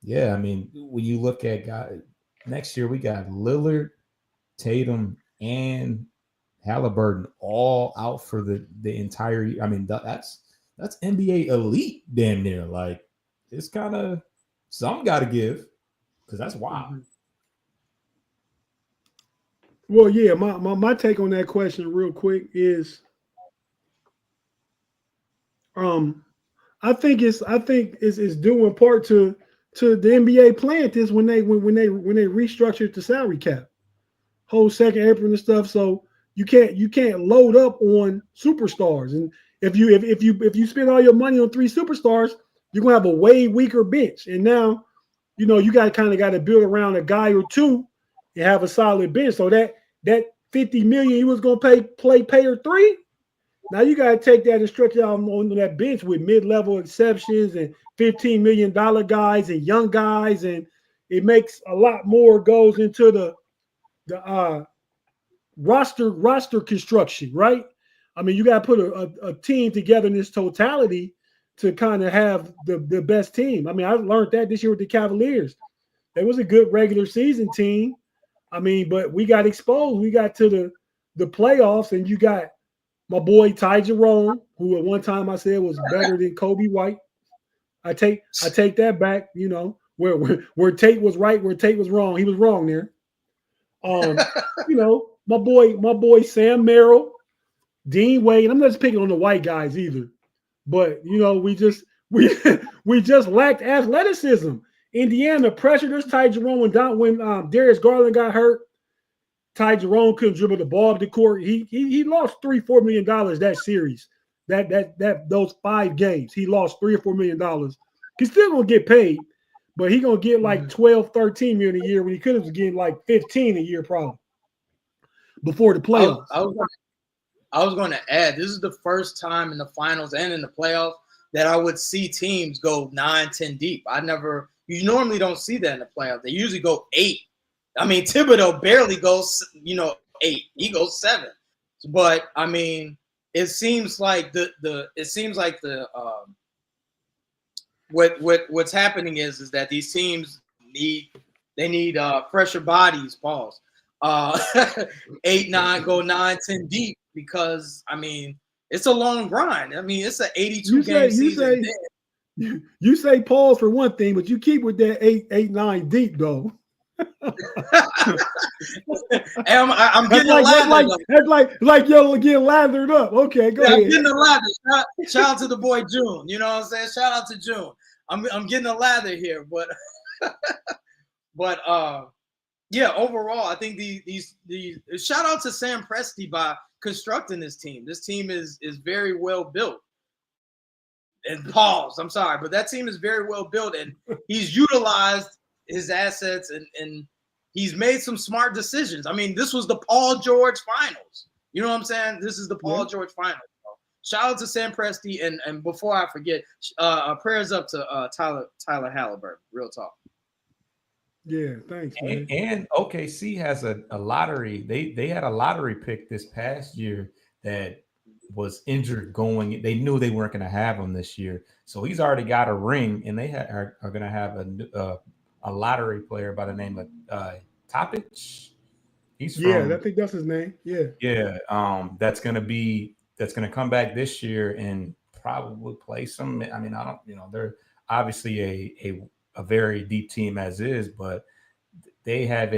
yeah, I mean, when you look at guys next year, we got Lillard, Tatum, and Halliburton all out for the entire year. I mean, that's NBA elite damn near. Like, it's kind of some got to give, because that's wild. Mm-hmm. Well, yeah, my take on that question real quick is I think it's due in part to the NBA playing this when they restructured the salary cap, whole second apron and stuff. So you can't load up on superstars, and if you spend all your money on 3 superstars, you're gonna have a way weaker bench. And now, you know, you got to build around a guy or two and have a solid bench. So that $50 million you was gonna pay player 3. Now you got to take that and stretch it out on that bench with mid-level exceptions and $15 million guys and young guys, and it makes a lot more goes into the roster construction, right? I mean, you got to put a team together in this totality to kind of have the best team. I mean, I learned that this year with the Cavaliers. It was a good regular season team. I mean, but we got exposed. We got to the playoffs, and you got my boy Ty Jerome, who at one time I said was better than Kobe White. I take that back. You know, where Tate was right, where Tate was wrong. He was wrong there. You know, my boy Sam Merrill, Dean Wade. I'm not just picking on the white guys either, but you know, we just lacked athleticism. Indiana pressured us. Ty Jerome when Darius Garland got hurt. Ty Jerome couldn't dribble the ball up the court. He lost $3-4 million that series. Those 5 games, he lost $3 or $4 million. He's still gonna get paid, but he's gonna get like 12, 13 million a year when he could have getting like 15 a year probably before the playoffs. I was going to add, this is the first time in the finals and in the playoffs that I would see teams go 9-10 deep. You normally don't see that in the playoffs. They usually go 8. I mean, Thibodeau barely goes, 8. He goes 7. But I mean, it seems like what's happening is that these teams need fresher bodies. Pause. 8, 9, go 9-10 deep, because I mean, it's a long grind. I mean, it's an 82 game season. You say pause for one thing, but you keep with that 8, 9 deep though. I'm getting lathered. That's like y'all getting lathered up. Okay, go ahead. I'm getting a lather. Shout out to the boy June. You know what I'm saying? Shout out to June. I'm getting a lather here, but yeah. Overall, I think these shout out to Sam Presti by constructing this team. This team is very well built. And pause. I'm sorry, but that team is very well built, and he's utilized his assets and he's made some smart decisions. I mean, this was the Paul George finals. You know what I'm saying? This is the Paul George finals. Shout out to Sam Presti, and before I forget, prayers up to Tyler Halliburton. Real talk. Yeah, thanks, man. And OKC has a lottery. They had a lottery pick this past year that was injured going. They knew they weren't going to have him this year, so he's already got a ring, and they are going to have a lottery player by the name of Topic. I think that's his name. Yeah. That's going to come back this year and probably play some. I mean, I don't. They're obviously a very deep team as is, but they have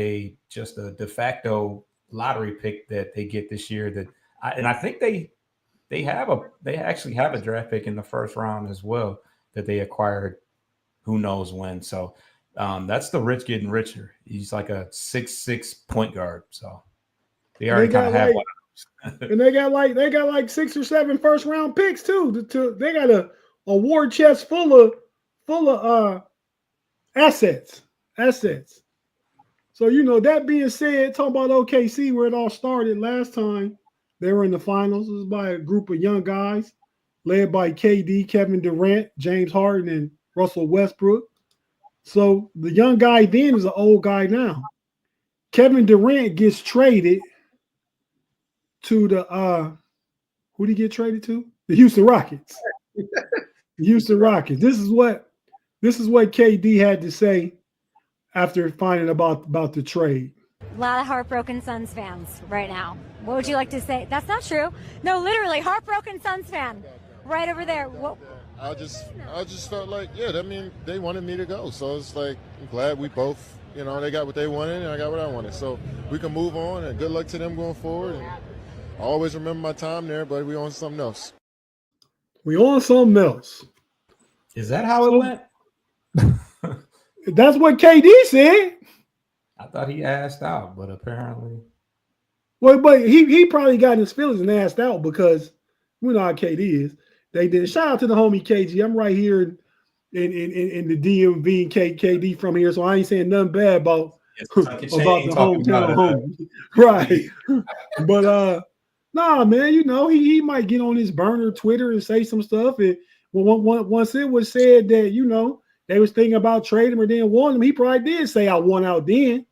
just a de facto lottery pick that they get this year. I think they actually have a draft pick in the first round as well that they acquired. Who knows when? So That's the rich getting richer. He's like a 6'6" point guard. So they already kind of have one. And they got like 6 or 7 first round picks too. They got a war chest full of assets. So that being said, talking about OKC where it all started last time they were in the finals. It was by a group of young guys led by KD, Kevin Durant, James Harden, and Russell Westbrook. So the young guy then is an old guy now. Kevin Durant gets traded to the who did he get traded to? The Houston Rockets. The Houston Rockets. This is what KD had to say after finding about the trade. A lot of heartbroken Suns fans right now. What would you like to say? That's not true. No, literally, heartbroken Suns fan right over there. What? I just felt like, I mean, they wanted me to go. So it's like, I'm glad we both, they got what they wanted and I got what I wanted. So we can move on, and good luck to them going forward. And I always remember my time there, but we on something else. We on something else. Is that how it went? That's what KD said. I thought he asked out, but apparently. Well, but he probably got in his feelings and asked out because we know how KD is. They did. Shout out to the homie KG. I'm right here in the DMV and KD from here, so I ain't saying nothing bad about the hometown homie. Right. But nah, man, he might get on his burner Twitter and say some stuff. And once it was said that, they was thinking about trading him or didn't want him, he probably did say I won out then.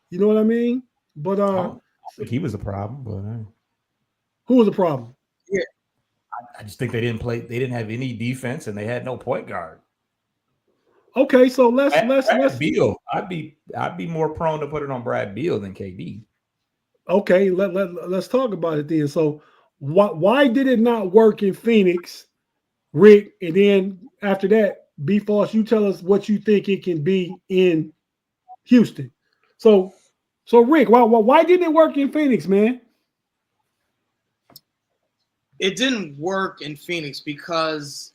You know what I mean? But I don't think he was a problem, but who was the problem? Yeah. I just think they didn't have any defense and they had no point guard. Okay, so let's Beal. I'd be more prone to put it on Brad Beal than KD. Okay, let's talk about it then. So why did it not work in Phoenix, Rick? And then after that, B-Falls, you tell us what you think it can be in Houston. So Rick, why didn't it work in Phoenix, man? It didn't work in Phoenix because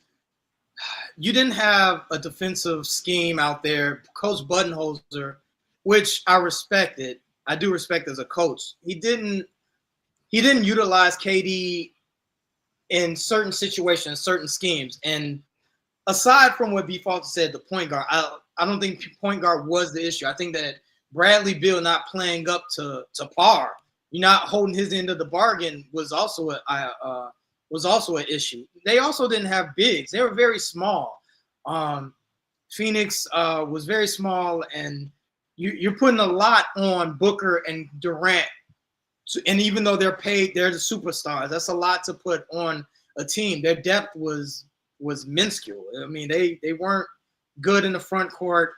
you didn't have a defensive scheme out there. Coach Budenholzer, which I respected, I do respect as a coach. He didn't utilize KD in certain situations, certain schemes. And aside from what B. Falk said, the point guard, I don't think point guard was the issue. I think that Bradley Beal not playing up to par, you're not holding his end of the bargain was also an issue. They also didn't have bigs. They were very small. Phoenix was very small, and you're putting a lot on Booker and Durant. And even though they're paid, they're the superstars. That's a lot to put on a team. Their depth was minuscule. I mean, they weren't good in the front court.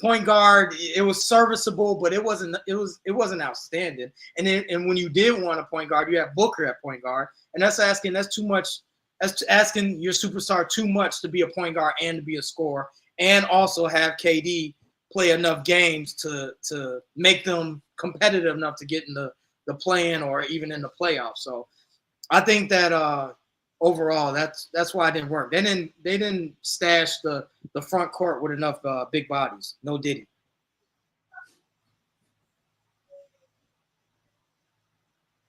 Point guard, it was serviceable, but it wasn't outstanding. And when you did want a point guard, you have Booker at point guard, and that's too much. That's asking your superstar too much to be a point guard and to be a scorer, and also have KD play enough games to make them competitive enough to get in the play-in or even in the playoffs. So I think that overall that's why it didn't work. They didn't stash the front court with enough big bodies. No diddy.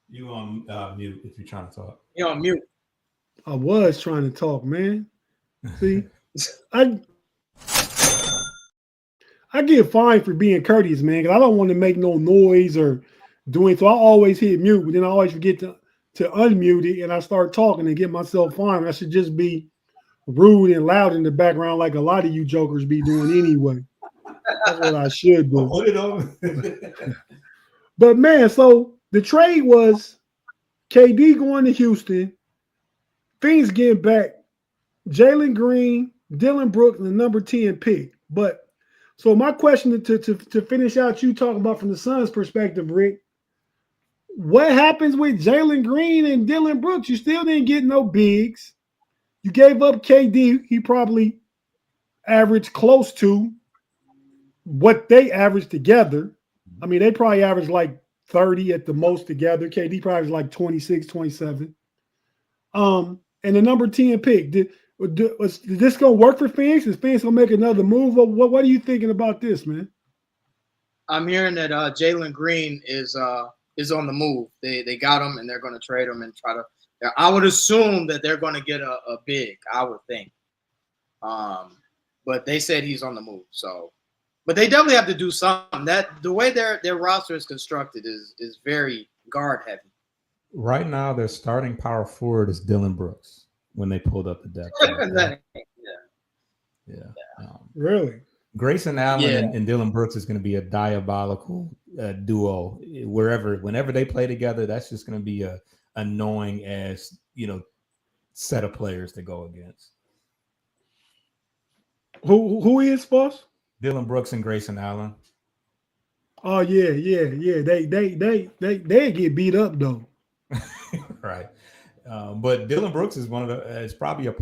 You on mute if you're trying to talk. You're on mute. I was trying to talk, man. See, I get fined for being courteous, man, because I don't want to make no noise or doing. So I always hit mute, but then I always forget to unmute it, and I start talking and get myself fined. I should just be rude and loud in the background like a lot of you jokers be doing anyway. That's what I should do. Put it on. But man, so the trade was KD going to Houston, Phoenix getting back Jalen Green, Dylan Brooks, and the number 10 pick. But so my question to finish out you talking about from the Suns' perspective, Rick, what happens with Jalen Green and Dylan Brooks? You still didn't get no bigs. You gave up KD. He probably averaged close to what they averaged together. I mean, they probably averaged like 30 at the most together. KD probably was like 26, 27. And the number 10 pick. Is this gonna work for Phoenix? Is Phoenix gonna make another move? What are you thinking about this, man? I'm hearing that Jalen Green is on the move. They got him and they're going to trade him and try to. I would assume that they're going to get a big. I would think. But they said he's on the move. So, but they definitely have to do something. That the way their roster is constructed is very guard heavy. Right now, their starting power forward is Dylan Brooks. When they pulled up the depth, Really, Grayson Allen and Dylan Brooks is going to be a diabolical duo. Whenever they play together, that's just going to be a annoying ass set of players to go against. Who is boss? Dylan Brooks and Grayson Allen. Oh yeah. They get beat up though. Right. But Dylan Brooks is is probably a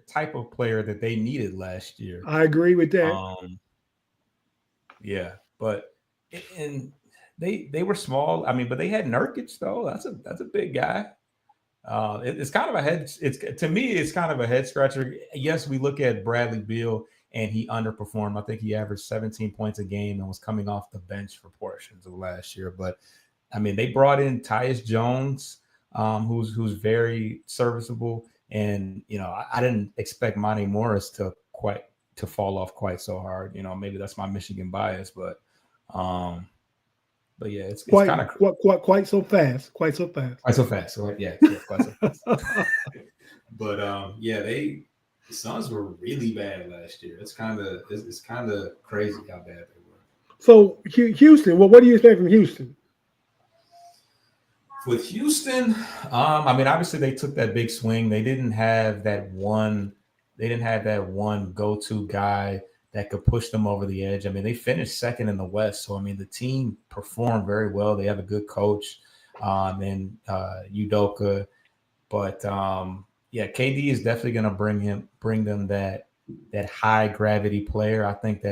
type of player that they needed last year. I agree with that. Yeah, but they were small. I mean, but they had Nurkic though. That's a big guy. It's kind of a head. To me, it's kind of a head scratcher. Yes, we look at Bradley Beal and he underperformed. I think he averaged 17 points a game and was coming off the bench for portions of last year. But I mean, they brought in Tyus Jones. Who's very serviceable, and I didn't expect Monty Morris to fall off quite so hard. Maybe that's my Michigan bias, but yeah, it's kind of quite so fast, quite so fast. So yeah, quite so fast. But the Suns were really bad last year. It's kind of crazy how bad they were. So Houston, what do you expect from Houston? With Houston, I mean, obviously they took that big swing. They didn't have that one go-to guy that could push them over the edge. I mean, they finished second in the West, so I mean, the team performed very well. They have a good coach, and Udoka, but KD is definitely going to bring them that high gravity player. I think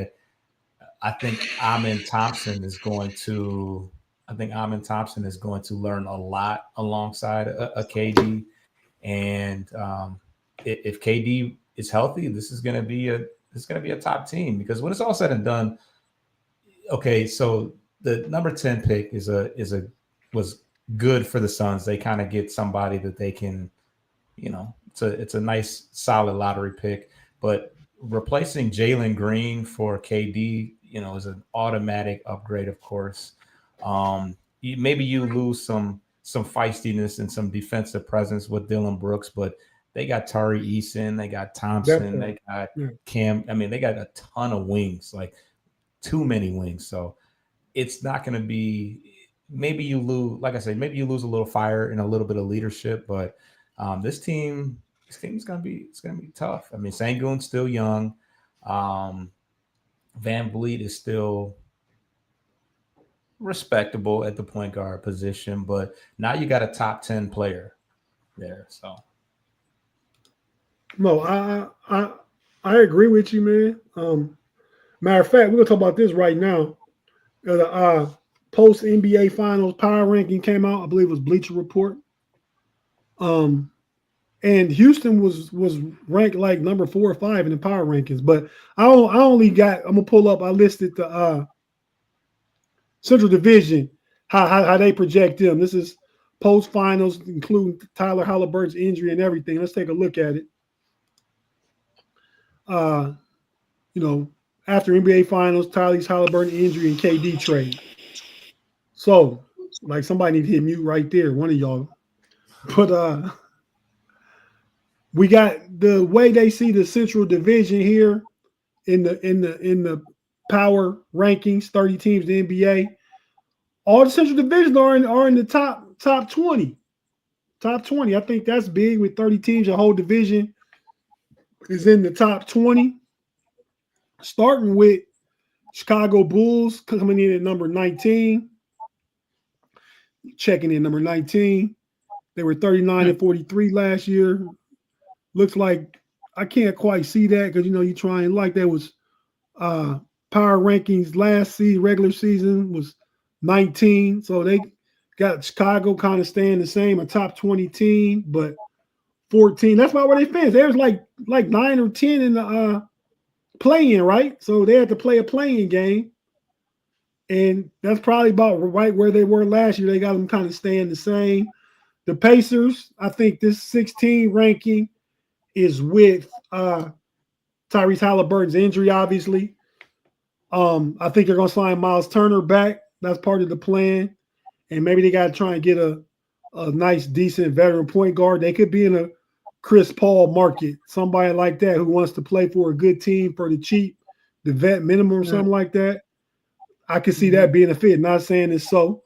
Amen Thompson is going to. I think Amen Thompson is going to learn a lot alongside a KD, and if KD is healthy, this is going to be a top team, because when it's all said and done, okay, so the number 10 pick was good for the Suns. They kind of get somebody that they can, it's a nice solid lottery pick, but replacing Jalen Green for KD, is an automatic upgrade, of course. Maybe you lose some feistiness and some defensive presence with Dylan Brooks, but they got Tari Eason, they got Thompson, they got Cam. I mean, they got a ton of wings, like too many wings. So it's not going to be. Maybe you lose, like I said, maybe you lose a little fire and a little bit of leadership, but this team is going to be tough. I mean, Sengun's still young. Van Vliet is still respectable at the point guard position, but now you got a top 10 player there. So no, I agree with you, man. Matter of fact, we're gonna talk about this right now. The post NBA Finals power ranking came out. I believe it was Bleacher Report. And Houston was ranked like number 4 or 5 in the power rankings. But I'm gonna pull up. I listed the Central Division, how they project them. This is post finals, including Tyler Halliburton's injury and everything. Let's take a look at it. After NBA Finals, Tyrese Halliburton injury and KD trade. So, like, somebody need to hit mute right there, one of y'all. But we got the way they see the Central Division here in the power rankings, 30 teams in the NBA. All the Central Divisions are in the top 20. Top 20. I think that's big with 30 teams. The whole division is in the top 20. Starting with Chicago Bulls coming in at number 19. Checking in number 19. They were 39 and 43 last year. Looks like I can't quite see that because you try and like that was power rankings last season, regular season was 19. So they got Chicago kind of staying the same, a top 20 team, but 14. That's about where they finished. They was like 9 or 10 in the play-in, right? So they had to play a play-in game. And that's probably about right where they were last year. They got them kind of staying the same. The Pacers, I think this 16 ranking is with Tyrese Halliburton's injury, obviously. I think they're going to sign Miles Turner back. That's part of the plan. And maybe they got to try and get a nice, decent veteran point guard. They could be in a Chris Paul market, somebody like that who wants to play for a good team for the cheap, the vet minimum or something like that. I could see that being a fit. Not saying it's so.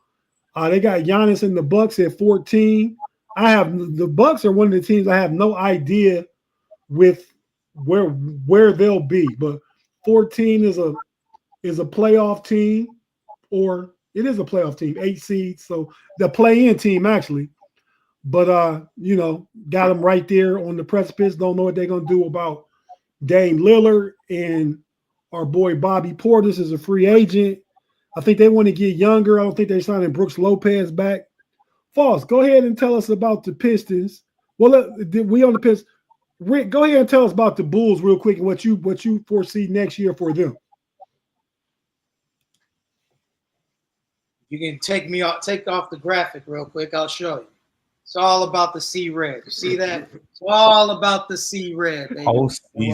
They got Giannis and the Bucks at 14. The Bucks are one of the teams I have no idea with where they'll be, but 14 is a playoff team, or it is a playoff team, 8 seeds. So the play-in team actually. But got them right there on the precipice. Don't know what they're gonna do about Dame Lillard, and our boy Bobby Portis is a free agent. I think they want to get younger. I don't think they're signing Brooks Lopez back. Foss, go ahead and tell us about the Pistons. Well, we on the Pistons. Rick, go ahead and tell us about the Bulls real quick and what you foresee next year for them. You can take off the graphic real quick. I'll show you. It's all about the C red. You see that? It's all about the C red. With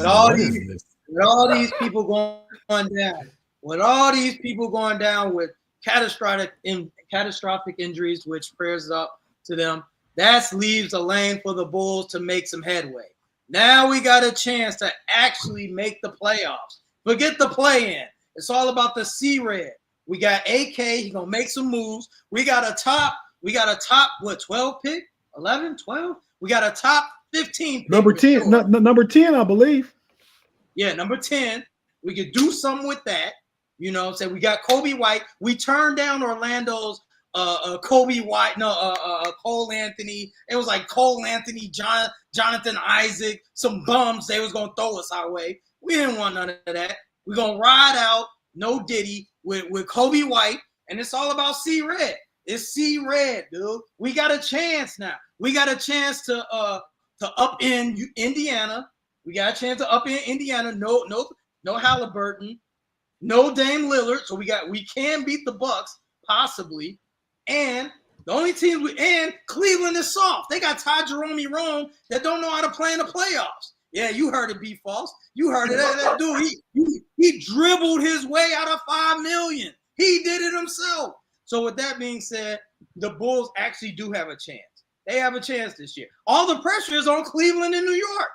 all these people going down. With all these people going down with catastrophic injuries, which prayers up to them, that leaves a lane for the Bulls to make some headway. Now we got a chance to actually make the playoffs. Forget the play-in. It's all about the C-Red. We got AK. He's going to make some moves. We got a top, what, 12 pick? 11, 12? We got a top 15 pick. Number 10, sure. number 10, I believe. Yeah, number 10. We could do something with that. You know what I'm saying? We got Kobe White. We turned down Orlando's Kobe White, Cole Anthony. It was like Cole Anthony, Jonathan Isaac, some bums they was going to throw us our way. We didn't want none of that. We're going to ride out, no Diddy, with Kobe White, and it's all about C-Red. It's C-Red, dude. We got a chance now. We got a chance to up in Indiana. We got a chance to up in Indiana. No Halliburton. No Dame Lillard, so we can beat the Bucks possibly, and the only team and Cleveland is soft. They got Ty Jerome that don't know how to play in the playoffs. Yeah, you heard it, B False. You heard it. That dude, he dribbled his way out of $5 million. He did it himself. So with that being said, the Bulls actually do have a chance. They have a chance this year. All the pressure is on Cleveland and New York.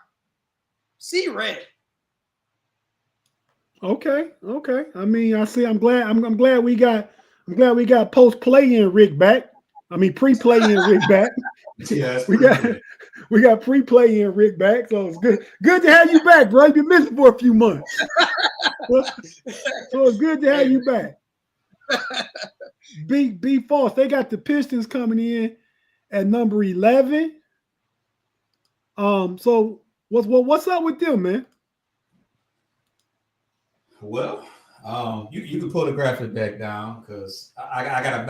See red. Okay. I mean, I'm glad we got post play-in Rick back. I mean, pre-play-in Rick back. Yes, we got pre-play-in Rick back. So it's good to have you back, bro. You've been missing for a few months. So it's good to have you back. B False. They got the Pistons coming in at number 11. So what's up with them, man? Well, you can pull the graphic back down because I gotta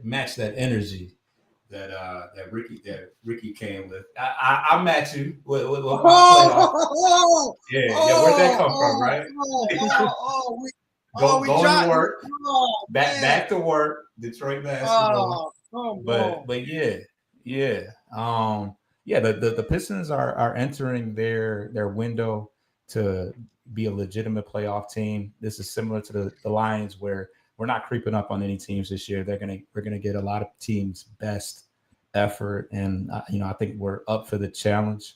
match that energy that Ricky came with. I match you with my playoff. Yeah, where'd that come from, right? Go to work, back to work, Detroit basketball. But yeah. The Pistons are entering their window to be a legitimate playoff team. This is similar to the Lions, where we're not creeping up on any teams this year. We're gonna get a lot of teams' best effort, and I think we're up for the challenge.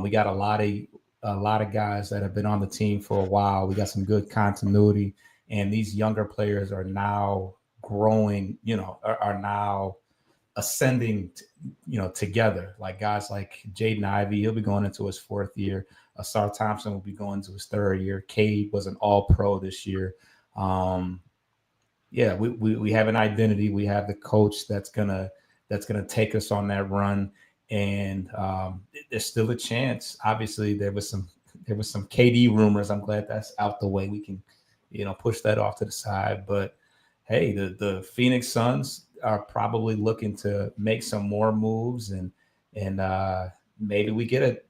We got a lot of guys that have been on the team for a while. We got some good continuity, and these younger players are now growing. Are now ascending. Together, like guys like Jaden Ivey. He'll be going into his 4th year. Asar Thompson will be going to his 3rd year. Cade was an all-pro this year. We have an identity. We have the coach that's gonna take us on that run, and there's still a chance. Obviously, there was some KD rumors. I'm glad that's out the way. We can push that off to the side. But hey, the Phoenix Suns are probably looking to make some more moves, and maybe we get a,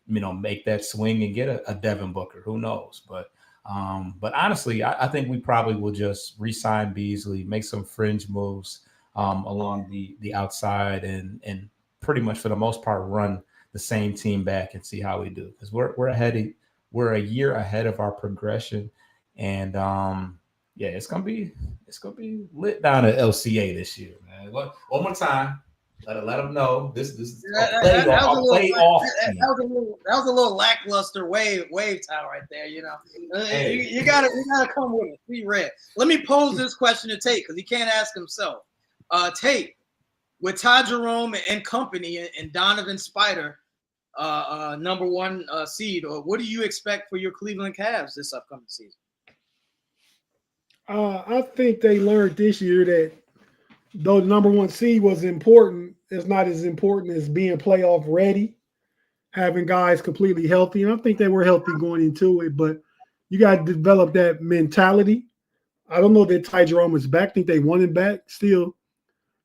make that swing and get a Devin Booker. Who knows? But honestly, I think we probably will just re-sign Beasley, make some fringe moves along the outside, and pretty much for the most part run the same team back and see how we do, because we're a year ahead of our progression, and yeah, it's gonna be lit down at LCA this year, man. One more time. Let them know this is a playoff. That was a little lackluster wave towel right there. Hey. You gotta come with it. Be red. Let me pose this question to Tate, because he can't ask himself. Tate, with Ty Jerome and company and Donovan Spider, number one seed, or what do you expect for your Cleveland Cavs this upcoming season? I think they learned this year that though the number one seed was important, it's not as important as being playoff ready, having guys completely healthy. And I think they were healthy going into it, but you got to develop that mentality. I don't know that Ty Jerome is back. I think they want him back still.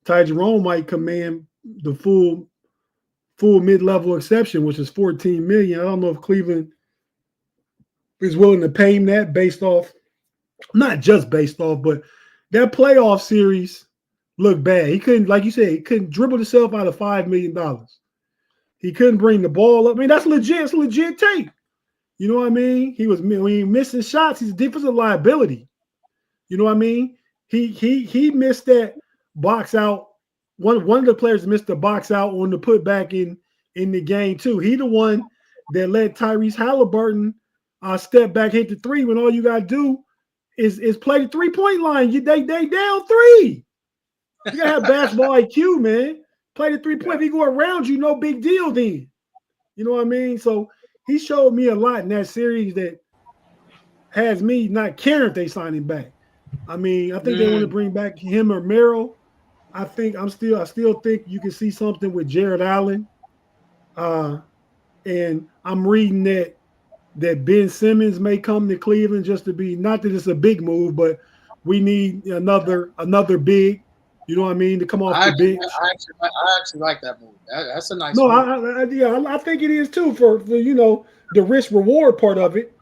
Ty Jerome might command the full mid-level exception, which is $14 million. I don't know if Cleveland is willing to pay him that based off, not just based off, but that playoff series looked bad. He couldn't, like you said, he couldn't dribble himself out of $5 million. He couldn't bring the ball up. I mean, that's legit. It's legit tape. You know what I mean? He was missing shots. He's a defensive liability. You know what I mean? He missed that box out. One of the players missed the box out on the putback in the game too. He the one that let Tyrese Halliburton step back, hit the three when all you gotta do is play the 3-point line. They down 3. You gotta have basketball IQ, man. Play the 3-point. If he go around you, no big deal then. You know what I mean? So he showed me a lot in that series that has me not caring if they sign him back. I mean, I think they want to bring back him or Merrill. I still think you can see something with Jared Allen. And I'm reading that Ben Simmons may come to Cleveland just to be, not that it's a big move, but we need another big, you know what I mean, to come off the bench. I actually like that move. That's a nice move. I think it is too for the risk reward part of it.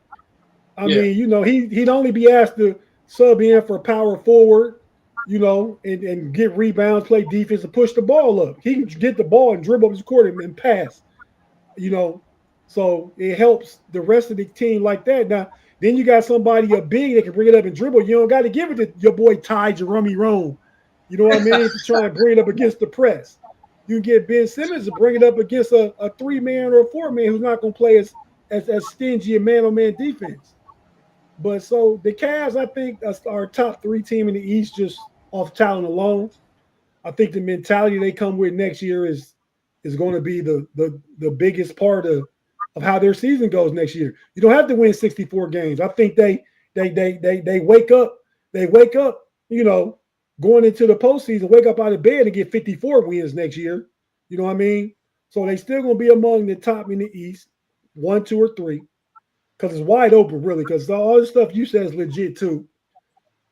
I mean, he'd only be asked to sub in for power forward, and get rebounds, play defense, and push the ball up. He can get the ball and dribble up his court and pass, So it helps the rest of the team like that. Now, then you got somebody a big that can bring it up and dribble. You don't got to give it to your boy Ty Jerome. You know what I mean? To try and bring it up against the press. You can get Ben Simmons to bring it up against a 3-man or a 4-man who's not going to play as stingy a man-on-man defense. But so the Cavs, I think, are top 3 team in the East just off talent alone. I think the mentality they come with next year is going to be the biggest part of how their season goes next year. You don't have to win 64 games. I think they wake up, going into the postseason, wake up out of bed and get 54 wins next year. You know what I mean? So they still going to be among the top in the East, 1, 2, or 3. Because it's wide open, really, because all the stuff you said is legit too.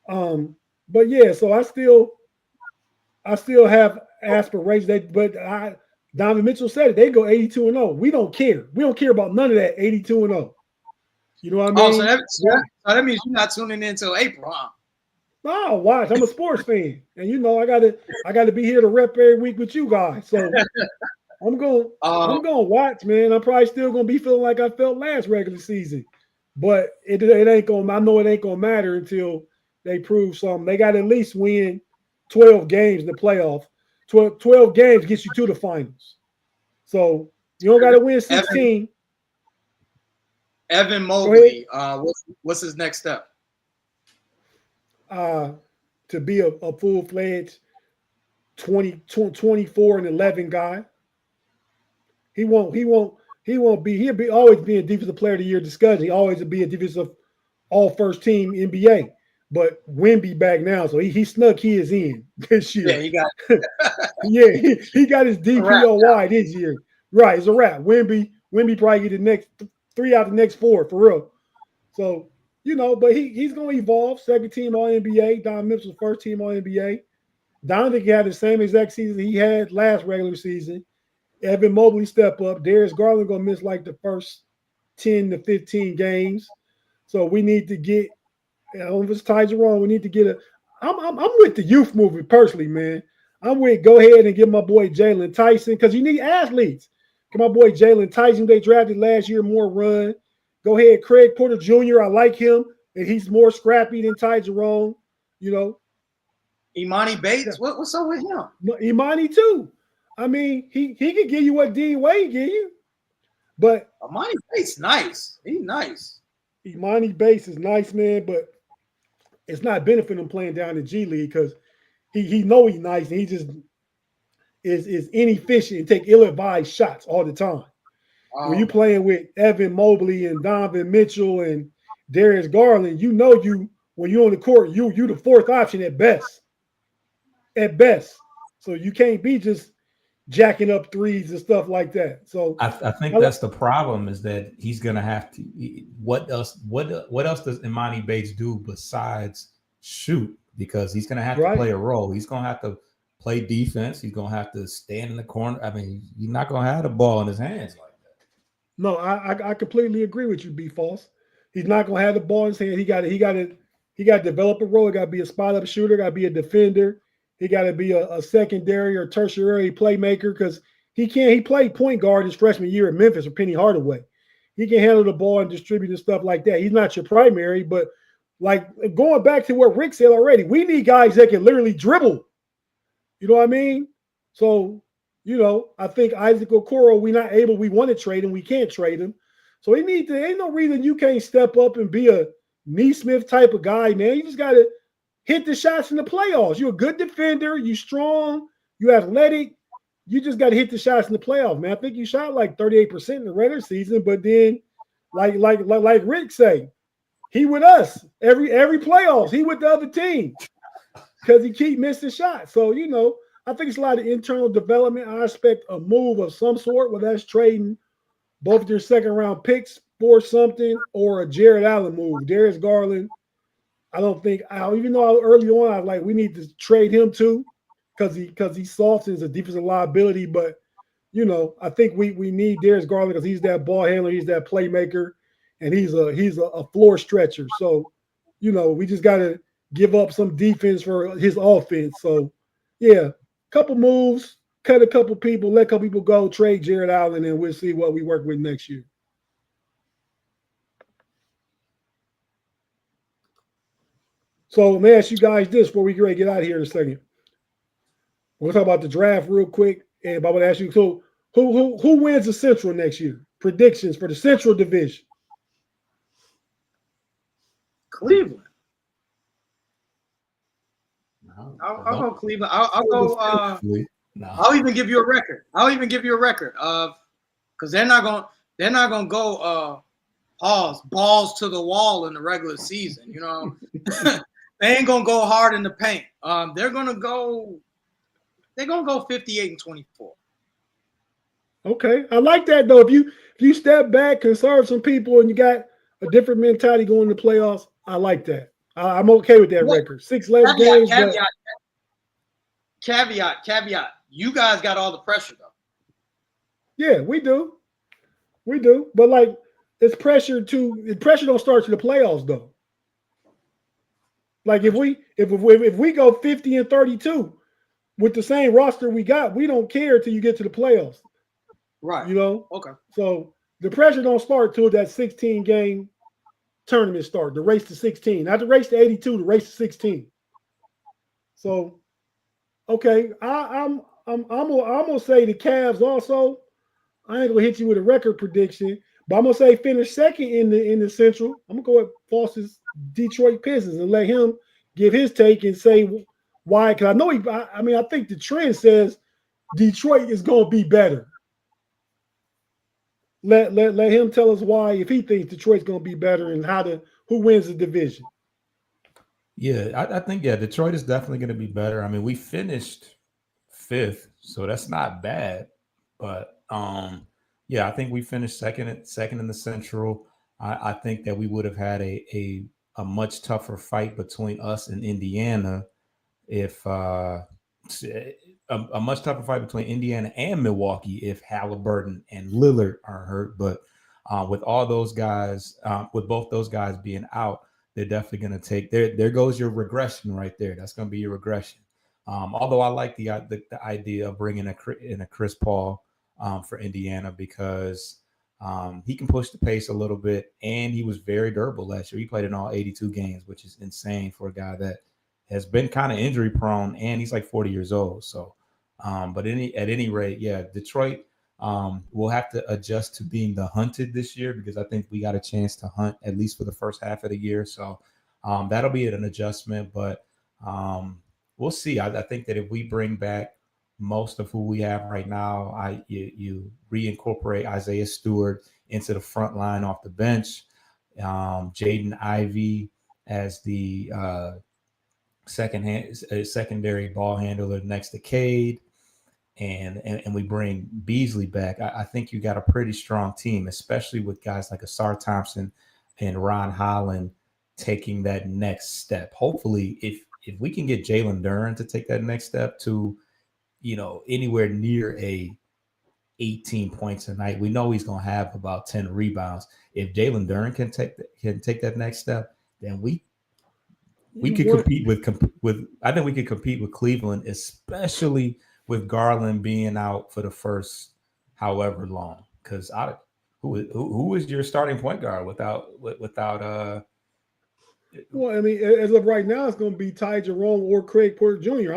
But yeah, so I still have aspirations. Donovan Mitchell said it. They go 82-0. We don't care. We don't care about none of that 82-0. You know what I mean? So that means you're not tuning in until April, huh? No, watch. I'm a sports fan, and I gotta be here to rep every week with you guys. So I'm going to watch, man. I'm probably still going to be feeling like I felt last regular season. But it ain't going to – I know it ain't going to matter until they prove something. They got to at least win 12 games in the playoff. 12 games gets you to the finals. So you don't got to win 16. Evan Mobley, what's his next step? To be a full-fledged 24 and 11 guy. He'll always be a defensive player of the year discussion. He always will be a defensive all first team NBA. But Wemby back now, so he snuck his in this year. Yeah, he got he got his DPOY this year. Right, it's a wrap. Wemby probably get the next 3 out of the next 4 for real. So, but he's gonna evolve. Second team all NBA. Don Mitchell's first team all NBA. Donovan had the same exact season he had last regular season. Evan Mobley step up. Darius Garland gonna miss like the first 10 to 15 games. So we need to get. I don't know if it's Ty Jerome. We need to get a. I'm with the youth movement personally, man. I'm with go ahead and get my boy Jalen Tyson because you need athletes. Get my boy Jalen Tyson. They drafted last year, more run. Go ahead, Craig Porter Jr. I like him, and he's more scrappy than Ty Jerome. You know, Imani Bates. What's up with him? Imani too. I mean, he could give you what D Wade give you, but Imani Bates nice. He's nice. Imani Bates is nice, man, but it's not benefiting him playing down in G League because he know he's nice and he just is inefficient and take ill-advised shots all the time. When you playing with Evan Mobley and Donovan Mitchell and Darius Garland, you know when you're on the court, you the fourth option at best. At best. So you can't be just jacking up threes and stuff like that. So I think that's the problem is that he's gonna have to. What else does Imani Bates do besides shoot? Because he's gonna have to play a role. He's gonna have to play defense. He's gonna have to stand in the corner. I mean, he's not gonna have the ball in his hands like that. No, I completely agree with you, B. False. He's not gonna have the ball in his hand. He got to develop a role. He got to be a spot up shooter. Got to be a defender. He got to be a secondary or tertiary playmaker because he played point guard his freshman year at Memphis with Penny Hardaway. He can handle the ball and distribute and stuff like that. He's not your primary, but like going back to what Rick said already, we need guys that can literally dribble. You know what I mean? So, I think Isaac Okoro, we want to trade him. We can't trade him. So ain't no reason you can't step up and be a Neesmith type of guy, man. You just got to hit the shots in the playoffs. You're a good defender. You strong. You athletic. You just got to hit the shots in the playoffs, man. I think you shot like 38% in the regular season, but then, like Rick say, he with us every playoffs. He with the other team because he keep missing shots. So I think it's a lot of internal development. I expect a move of some sort, whether that's trading both their second round picks for something or a Jared Allen move. Darius Garland. I don't think, even though early on I was like, we need to trade him too, because he softens a defensive liability. But I think we need Darius Garland because he's that ball handler, he's that playmaker, and he's a floor stretcher. So, we just got to give up some defense for his offense. So, yeah, couple moves, cut a couple people, let a couple people go, trade Jared Allen, and we'll see what we work with next year. So let me ask you guys this before we get out of here in a second. We'll talk about the draft real quick, and I want to ask you, so who wins the Central next year? Predictions for the Central Division. Cleveland. I'll go Cleveland. I'll go. No. I'll even give you a record. Of because they're not gonna go balls to the wall in the regular season. They ain't gonna go hard in the paint. They're gonna go 58-24. Okay, I like that though. If you step back, conserve some people, and you got a different mentality going to the playoffs, I like that. I'm okay with that record. 6 less games. Caveat. You guys got all the pressure though. Yeah, we do. But like, it's pressure don't start to the playoffs though. Like if we go 50-32 with the same roster we got, we don't care till you get to the playoffs. Right. Okay. So the pressure don't start till that 16-game tournament start, the race to 16. Not the race to 82, the race to 16. So okay, I'm gonna say the Cavs also. I ain't gonna hit you with a record prediction, but I'm gonna say finish second in the Central. I'm gonna go with Foster's Detroit Pistons and let him give his take and say why. Because I know I think the trend says Detroit is gonna be better. Let him tell us why if he thinks Detroit's gonna be better and who wins the division. Yeah, I think Detroit is definitely gonna be better. I mean, we finished 5th, so that's not bad, but. I think we finished second in the Central. I think that we would have had a much tougher fight between us and Indiana if a much tougher fight between Indiana and Milwaukee if Halliburton and Lillard are hurt. But with all those guys, with both those guys being out, they're definitely going to take there goes your regression right there. That's going to be your regression. Although I like the idea of bringing in a Chris Paul for Indiana because he can push the pace a little bit, and he was very durable last year. He played in all 82 games, which is insane for a guy that has been kind of injury prone, and he's like 40 years old. So, but at any rate, yeah, Detroit will have to adjust to being the hunted this year because I think we got a chance to hunt at least for the first half of the year. So that'll be an adjustment, but we'll see. I think that if we bring back most of who we have right now, you reincorporate Isaiah Stewart into the front line off the bench, Jaden Ivey as the secondary ball handler next to Cade, and we bring Beasley back. I think you got a pretty strong team, especially with guys like Asar Thompson and Ron Holland taking that next step. Hopefully, if we can get Jalen Durant to take that next step to, anywhere near a 18 points a night, we know he's going to have about 10 rebounds. If Jalen Durant can take that next step, then we could compete with. I think we could compete with Cleveland, especially with Garland being out for the first however long. Because who is your starting point guard without? Well, I mean, as of right now, it's going to be Ty Jerome or Craig Porter Jr.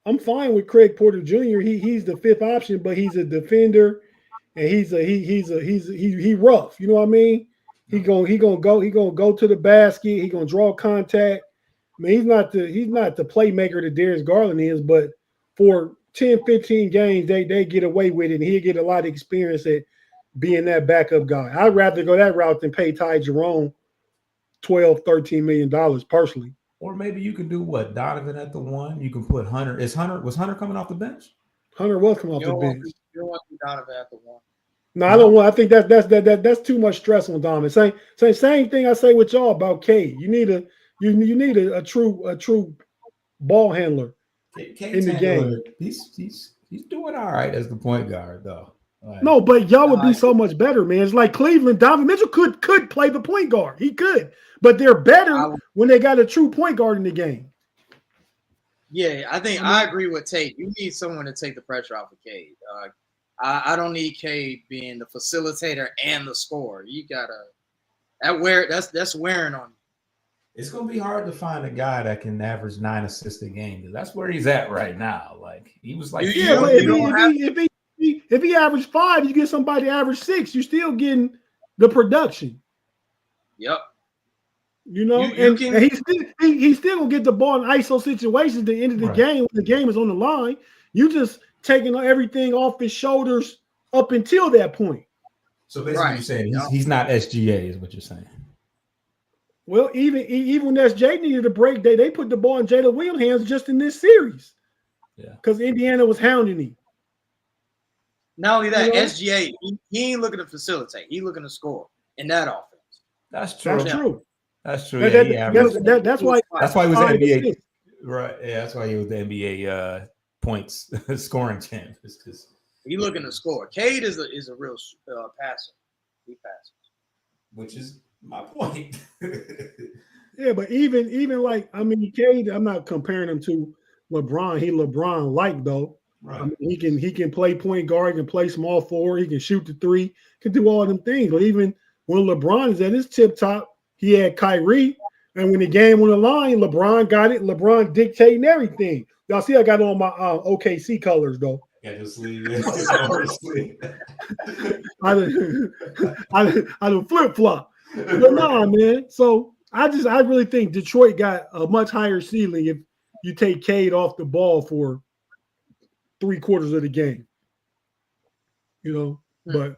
I'm fine with Craig Porter Jr. He's the fifth option, but he's a defender, and he rough. You know what I mean? He gonna go to the basket. He gonna draw contact. I mean, he's not the playmaker that Darius Garland is, but for 10, 15 games, they get away with it, and he'll get a lot of experience at being that backup guy. I'd rather go that route than pay Ty Jerome $12, $13 million personally. Or maybe you can do what? Donovan at the one. You can put Hunter. Was Hunter coming off the bench? Hunter was coming off the bench. You don't want to do Donovan at the one. No, I don't want. I think that's too much stress on Donovan. Same thing I say with y'all about Cade. You need a true ball handler in the game. He's doing all right as the point guard though. Like, no, but y'all would be so much better, man. It's like Cleveland. Donovan Mitchell could play the point guard. He could, but they're better when they got a true point guard in the game. Yeah, I agree with Tate. You need someone to take the pressure off of Cade. I don't need Cade being the facilitator and the scorer. You gotta that's wearing on you. It's gonna be hard to find a guy that can average 9 assists a game. That's where he's at right now. Like he was like, if he averaged 5, you get somebody to average 6. You're still getting the production. Yep. And he's still gonna get the ball in ISO situations at the end of the game when the game is on the line. You just taking everything off his shoulders up until that point. So basically, you're saying he's not SGA, is what you're saying. Well, even when SJ needed a break, they put the ball in Jalen Williams' hands just in this series. Yeah, because Indiana was hounding him. Not only that, SGA he ain't looking to facilitate; he looking to score in that offense. That's true. That's true. That's why he was the NBA. Right. Yeah, that's why he was the NBA points scoring champ. He looking to score. Cade is a real passer. He passes. Which is my point. Yeah, but even like, I mean, Cade, I'm not comparing him to LeBron. He LeBron-like though. Right. I mean, he can play point guard, he can play small forward, he can shoot the three, can do all them things. But even when LeBron is at his tip top, he had Kyrie, and when the game on the line, LeBron got it. LeBron dictating everything. Y'all see, I got on my OKC colors though. Yeah, just leave it. I don't flip flop. But nah, man. So I really think Detroit got a much higher ceiling if you take Cade off the ball for 3/4 of the game. But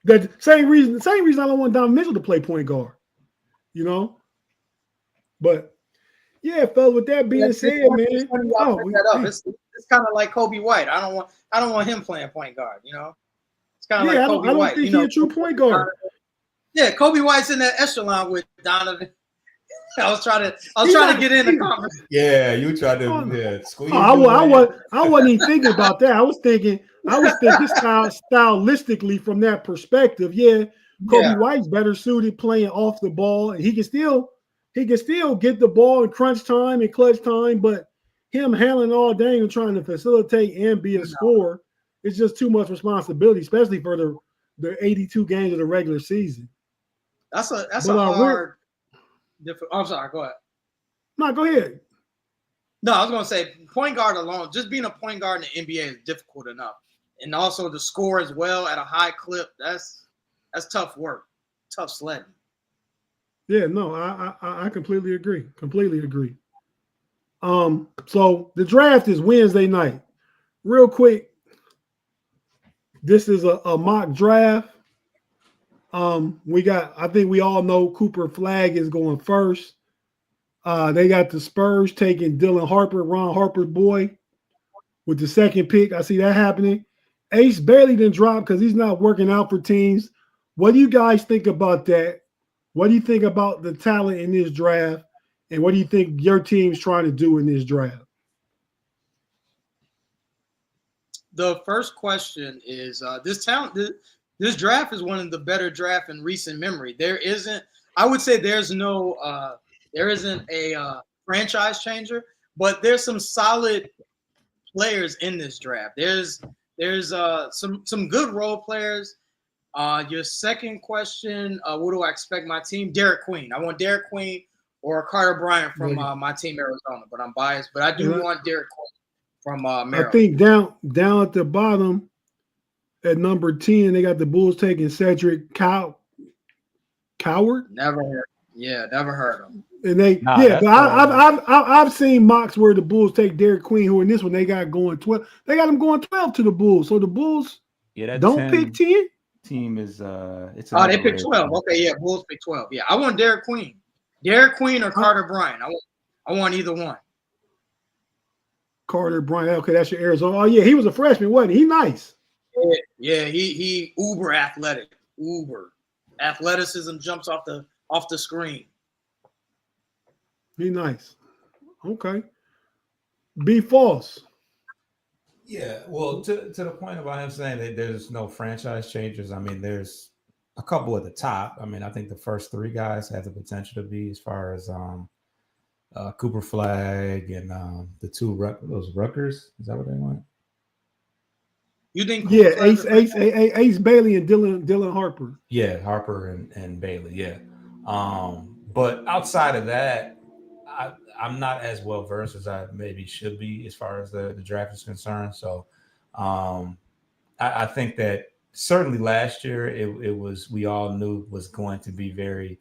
that same reason I don't want Donovan Mitchell to play point guard. But yeah, fella. With that being said, man, it's kind of like Kobe White. I don't want him playing point guard. It's kind of like Kobe White. I don't think he's a true point guard. Yeah, Kobe White's in that echelon with Donovan. I was trying to get in the conversation. Yeah, you tried to squeeze. I wasn't even thinking about that. I was thinking stylistically from that perspective. Yeah, Kobe White's better suited playing off the ball, and he can still get the ball in crunch time and clutch time, but him handling all day and trying to facilitate and be a scorer, it's just too much responsibility, especially for the 82 games of the regular season. That's a hard. I'm sorry. Go ahead. No, go ahead. No, I was going to say point guard alone, just being a point guard in the NBA is difficult enough. And also to score as well at a high clip, that's tough work, tough sledding. Yeah, no, I completely agree. Completely agree. So the draft is Wednesday night. Real quick, this is a mock draft. I think we all know Cooper Flagg is going first. They got the Spurs taking Dylan Harper, Ron Harper's boy, with the second pick. I see that happening. Ace Bailey didn't drop because he's not working out for teams. What do you guys think about that? What do you think about the talent in this draft? And what do you think your team's trying to do in this draft? The first question is this draft is one of the better drafts in recent memory. There isn't a franchise changer, but there's some solid players in this draft. There's some good role players. Your second question, what do I expect my team? Derek Queen. I want Derek Queen or Carter Bryant from my team Arizona, but I'm biased. But I do want Derek Queen from Maryland. I think down at the bottom at number 10, they got the Bulls taking Cedric Coward. Never heard of him. And I've seen mocks where the Bulls take Derek Queen, who in this one they got going 12. They got him going 12 to the Bulls. So the Bulls don't pick 10. Team is they picked 12. Okay, yeah, Bulls pick 12. Yeah, I want Derek Queen. Derek Queen or Carter Bryant. I want either one. Carter Bryant. Okay, that's your Arizona. Oh yeah, he was a freshman, wasn't he? He nice. Yeah, he uber athletic. Uber athleticism jumps off the screen. He nice. Okay. Be false. Yeah, well, to the point about him saying that there's no franchise changes, I mean, there's a couple at the top. I mean, I think the first three guys have the potential to be, as far as Cooper Flagg and the two Rutgers. Is that what they want? You think? Yeah, Ace Bailey and Dylan Harper. Yeah, Harper and Bailey. Yeah, but outside of that, I'm not as well versed as I maybe should be as far as the draft is concerned. So I think that certainly last year it was, we all knew was going to be very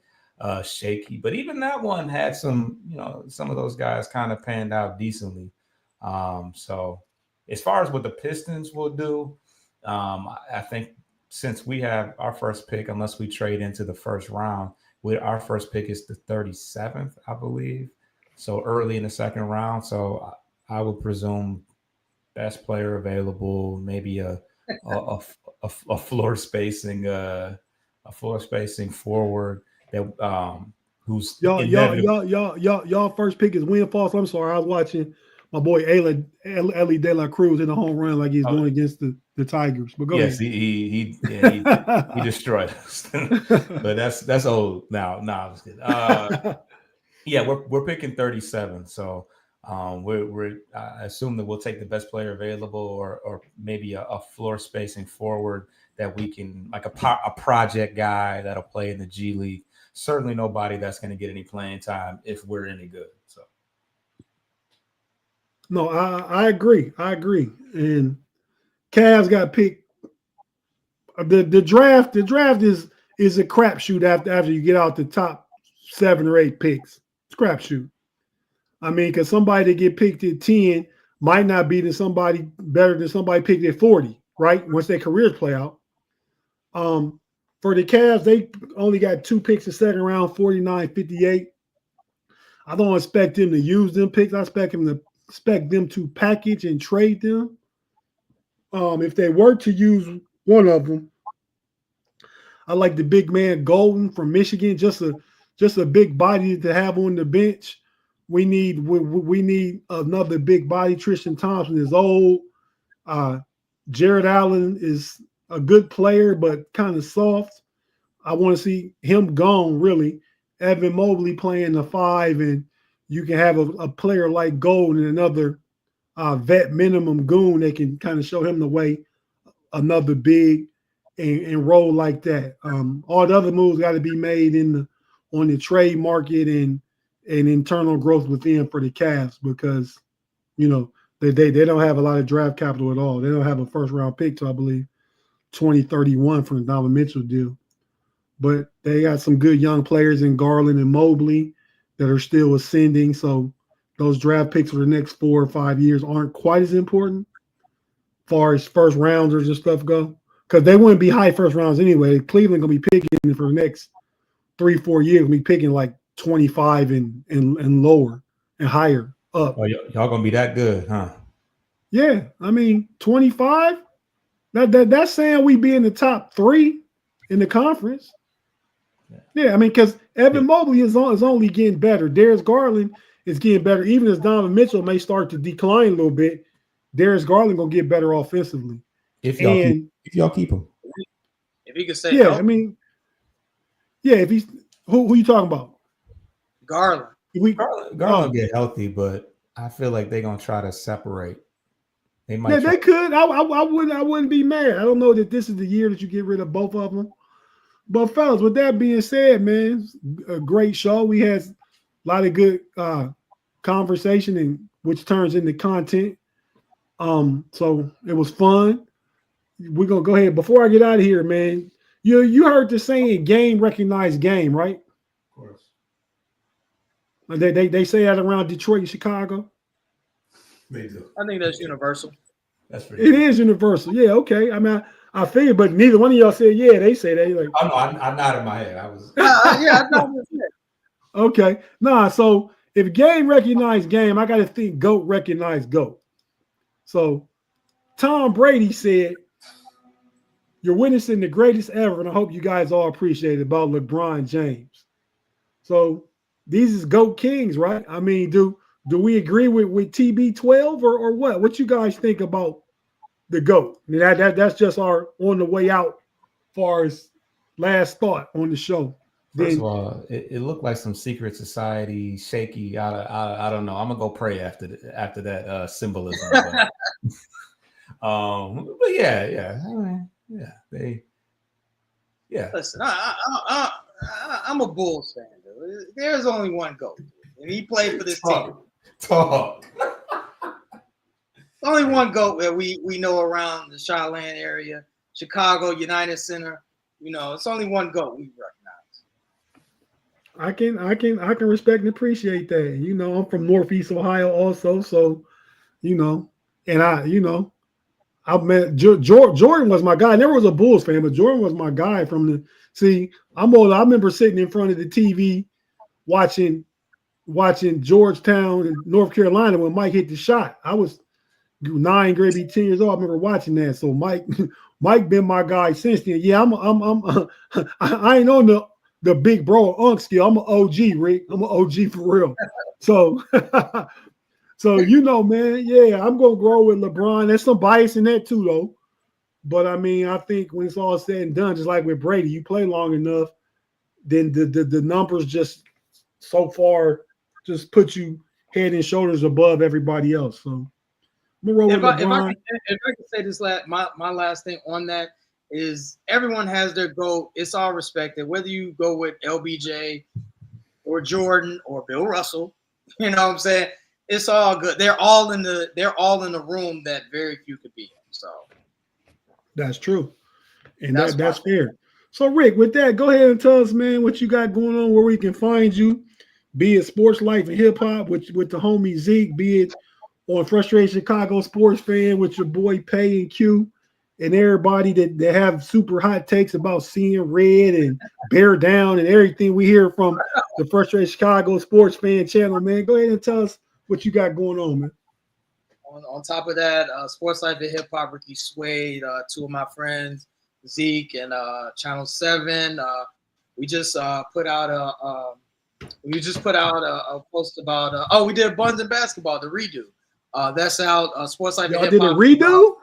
shaky. But even that one had some of those guys kind of panned out decently. So as far as what the Pistons will do, I think since we have our first pick, unless we trade into the first round, our first pick is the 37th, I believe. So early in the second round. So I would presume best player available, maybe a floor spacing forward that who's y'all first pick is Win Falls. I'm sorry, I was watching my boy Ellie De La Cruz in the home run like he's going against the Tigers. But go ahead. He destroyed us. But that's old now. No, I'm just kidding. Yeah, we're picking 37. So I assume that we'll take the best player available, or maybe a floor spacing forward that we can, like a project guy that'll play in the G League. Certainly nobody that's going to get any playing time if we're any good. So. No, I agree. And Cavs got picked. The draft is a crapshoot after you get out the top 7 or 8 picks. It's a crapshoot. I mean, because somebody that get picked at 10 might not be somebody better than somebody picked at 40, right? Once their careers play out. For the Cavs, they only got 2 picks in the second round, 49, 58. I don't expect them to use them picks. I expect them to package and trade them. If they were to use one of them, I like the big man Golden from Michigan, just just a big body to have on the bench. We need another big body. Tristan Thompson is old. Jared Allen is a good player, but kind of soft. I want to see him gone, really. Evan Mobley playing the 5, and you can have a player like Gold and another vet minimum goon that can kind of show him the way, another big and roll like that. All the other moves got to be made on the trade market and internal growth within for the Cavs because, you know, they don't have a lot of draft capital at all. They don't have a first-round pick till, I believe, 2031 from the Donovan Mitchell deal. But they got some good young players in Garland and Mobley that are still ascending. So those draft picks for the next 4 or 5 years aren't quite as important as far as first rounders and stuff go. Because they wouldn't be high first rounds anyway. Cleveland going to be picking for the next 3-4 years. Going to be picking like 25 and lower and higher up. Oh, y'all going to be that good, huh? Yeah. I mean, 25? That's saying we be in the top 3 in the conference. Yeah, I mean, because Evan Mobley is only getting better. Darius Garland is getting better. Even as Donovan Mitchell may start to decline a little bit, Darius Garland going to get better offensively. If y'all keep him. If he could say, yeah, I mean, yeah, if he's who you talking about? Garland. Garland get healthy, but I feel like they're gonna try to separate. They might. Yeah, they could. I wouldn't be mad. I don't know that this is the year that you get rid of both of them. But fellas, with that being said, man, a great show. We had a lot of good conversation, and which turns into content. So it was fun. We're gonna go ahead. Before I get out of here, man, you heard the saying "game recognized game," right? Of course. They say that around Detroit and Chicago. They do. I think that's universal. That's it is universal. Yeah, okay. I mean, I figured, but neither one of y'all said yeah. They say they like. I nodded my head. I was. Yeah, I know. Okay, nah. So if game recognized game, I got to think GOAT recognized GOAT. So Tom Brady said, "You're witnessing the greatest ever," and I hope you guys all appreciate it about LeBron James. So these is GOAT Kings, right? I mean, do we agree with TB12 or what? What you guys think about the GOAT? I mean, that's just our on the way out far as last thought on the show. First of all, it looked like some secret society shaky. I don't know. I'm gonna go pray after that symbolism. But yeah. I mean, yeah. Listen, I'm a Bulls fan. Dude. There's only one GOAT, and he played for this team. Talk. Only one GOAT that we know around the Chelan area, Chicago United Center. You know, it's only one GOAT we recognize. I can respect and appreciate that. You know, I'm from Northeast Ohio also, so you know, and I met Jordan was my guy. I never was a Bulls fan, but Jordan was my guy from the. See, I'm old. I remember sitting in front of the TV watching Georgetown and North Carolina when Mike hit the shot. I was 9, maybe 10 years old. I remember watching that. So Mike been my guy since then. Yeah, I ain't on the big bro unk skill. I'm an OG, Rick. I'm an OG for real. So you know, man, yeah, I'm gonna grow with LeBron. There's some bias in that too, though. But I mean, I think when it's all said and done, just like with Brady, you play long enough, then the numbers just so far just put you head and shoulders above everybody else. So I'm gonna roll with LeBron. If I can say this my last thing on that is everyone has their GOAT. It's all respected, whether you go with LBJ or Jordan or Bill Russell. You know what I'm saying? It's all good. They're all in the room that very few could be in. So that's true, and that's fair. So Rick, with that, go ahead and tell us, man, what you got going on, where we can find you, be it Sports Life and Hip Hop with the homie Zeke, be it on Frustrated Chicago Sports Fan with your boy Pay and Q, and everybody that have super hot takes about seeing red and bear down and everything we hear from the Frustrated Chicago Sports Fan channel, man. Go ahead and tell us what you got going on, man. On top of that, Sports Life and Hip Hop, Ricky Suede, 2 of my friends, Zeke and Channel 7. We just put out We just put out a post about we did Buns and Basketball, the redo. That's out. Sports Life and Y'all Hip did a Hop. redo?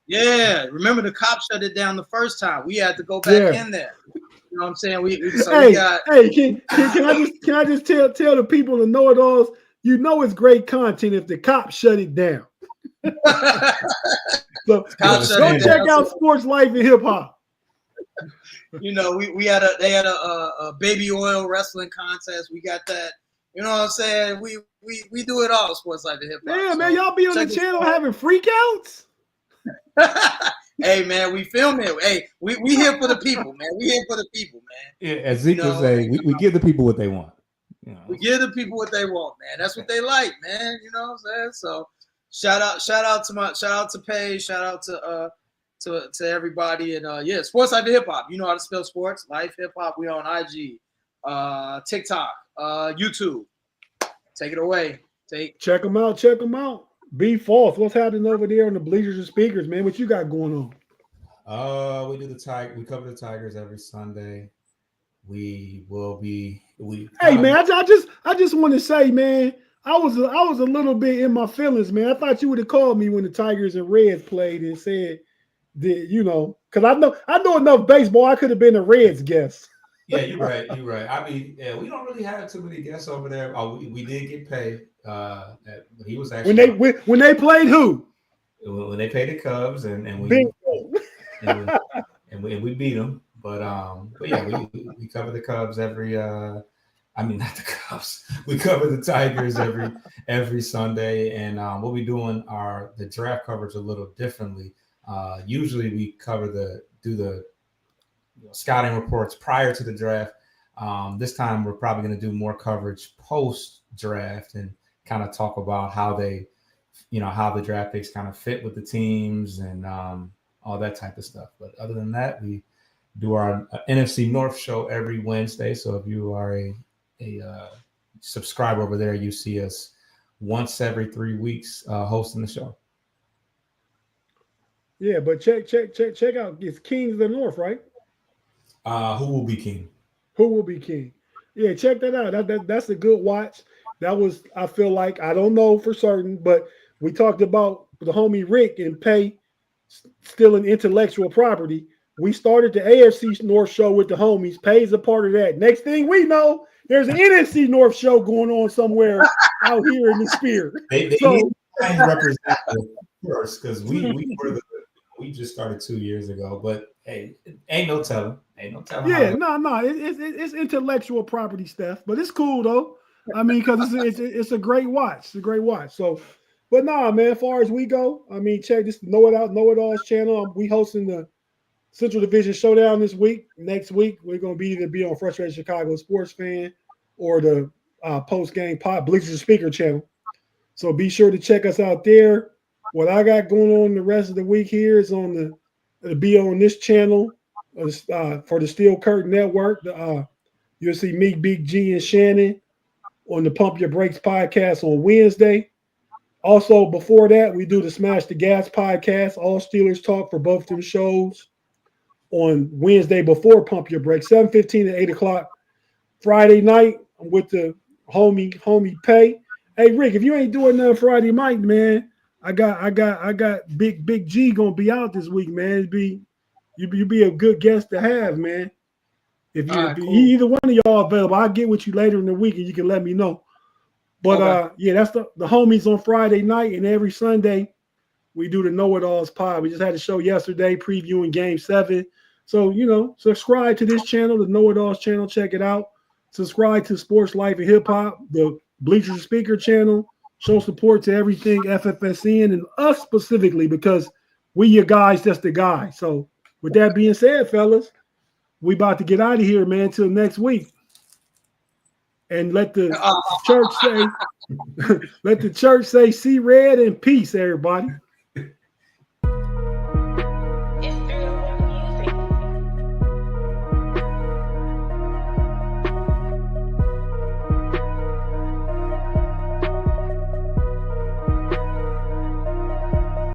Yeah, remember the cops shut it down the first time. We had to go back in there. You know what I'm saying? We got. Hey, can I just tell the people to know it all? You know it's great content if the cops shut it down. So go check out Sports Life and Hip Hop. You know, they had a baby oil wrestling contest. We got that. You know what I'm saying? We do it all, Sports Life and Hip Hop. Yeah, man, y'all be on the channel having freakouts. Hey man, we film it. Hey, we here for the people, man. We here for the people, man. Yeah, as Zeke would say, we give the people what they want. You know? We give the people what they want, man. That's what they like, man. You know what I'm saying? So shout out to Paige, shout out to everybody, and Sports Life and Hip Hop. You know how to spell sports, life, hip hop. We on IG, TikTok, YouTube. Take it away. Check them out. Be false. What's happening over there on the bleachers and speakers, man? What you got going on? We cover the Tigers every Sunday. We will be. Hey man, I just want to say, man, I was a little bit in my feelings, man. I thought you would have called me when the Tigers and Reds played and said that, you know, because I know enough baseball. I could have been a Reds guest. Yeah, you're right. I mean, yeah, we don't really have too many guests over there. We did get paid. He was actually when they played who? When they played the Cubs and we beat them. But yeah, we cover the Cubs every. I mean, not the Cubs. We cover the Tigers every Sunday, and we'll be doing the draft coverage a little differently. Usually, we do the scouting reports prior to the draft. This time, we're probably going to do more coverage post draft and kind of talk about how the draft picks kind of fit with the teams and all that type of stuff. But other than that, we do our NFC North show every Wednesday. So if you are a subscriber over there, you see us once every 3 weeks hosting the show. Yeah, but check out. It's Kings of the North, right? Who will be king? Who will be king? Yeah, check that out. That's a good watch. That was, I feel like, I don't know for certain, but we talked about the homie Rick and Pay stealing intellectual property. We started the AFC North show with the homies. Pay's a part of that. Next thing we know, there's an NFC North show going on somewhere out here in the sphere. They need to represent first because we just started 2 years ago, but hey, ain't no telling. Yeah, no, it's intellectual property stuff, but it's cool though. I mean, because it's a great watch. It's a great watch. So, but nah, man, as far as we go, I mean, check this KnoItAllz channel. We hosting the Central Division Showdown this week. Next week, we're going to either be on Frustrated Chicago Sports Fan or the post-game Bleachers Speaker channel. So be sure to check us out there. What I got going on the rest of the week here is it'll be on this channel for the Steel Curtain Network. You'll see me, Big G, and Shannon on the Pump Your Brakes podcast on Wednesday. Also, before that, we do the Smash the Gas podcast, all Steelers talk for both them shows on Wednesday before Pump Your Brakes, 7:15 to 8 o'clock. Friday night, I'm with the homie Pay. Hey, Rick, if you ain't doing nothing Friday night, man, I got Big G gonna be out this week, man. You'd be a good guest to have, man. If either one of y'all available, I'll get with you later in the week and you can let me know. But yeah, that's the homies on Friday night, and every Sunday we do the KnoItAllz pod. We just had a show yesterday previewing Game 7. So, you know, subscribe to this channel, the KnoItAllz channel. Check it out. Subscribe to Sports Life and Hip Hop, the Bleachers Speaker channel. Show support to everything FFSN and us specifically because we your guys, that's the guy. So with that being said, fellas, we about to get out of here, man, till next week. And let the church say, see red and peace, everybody.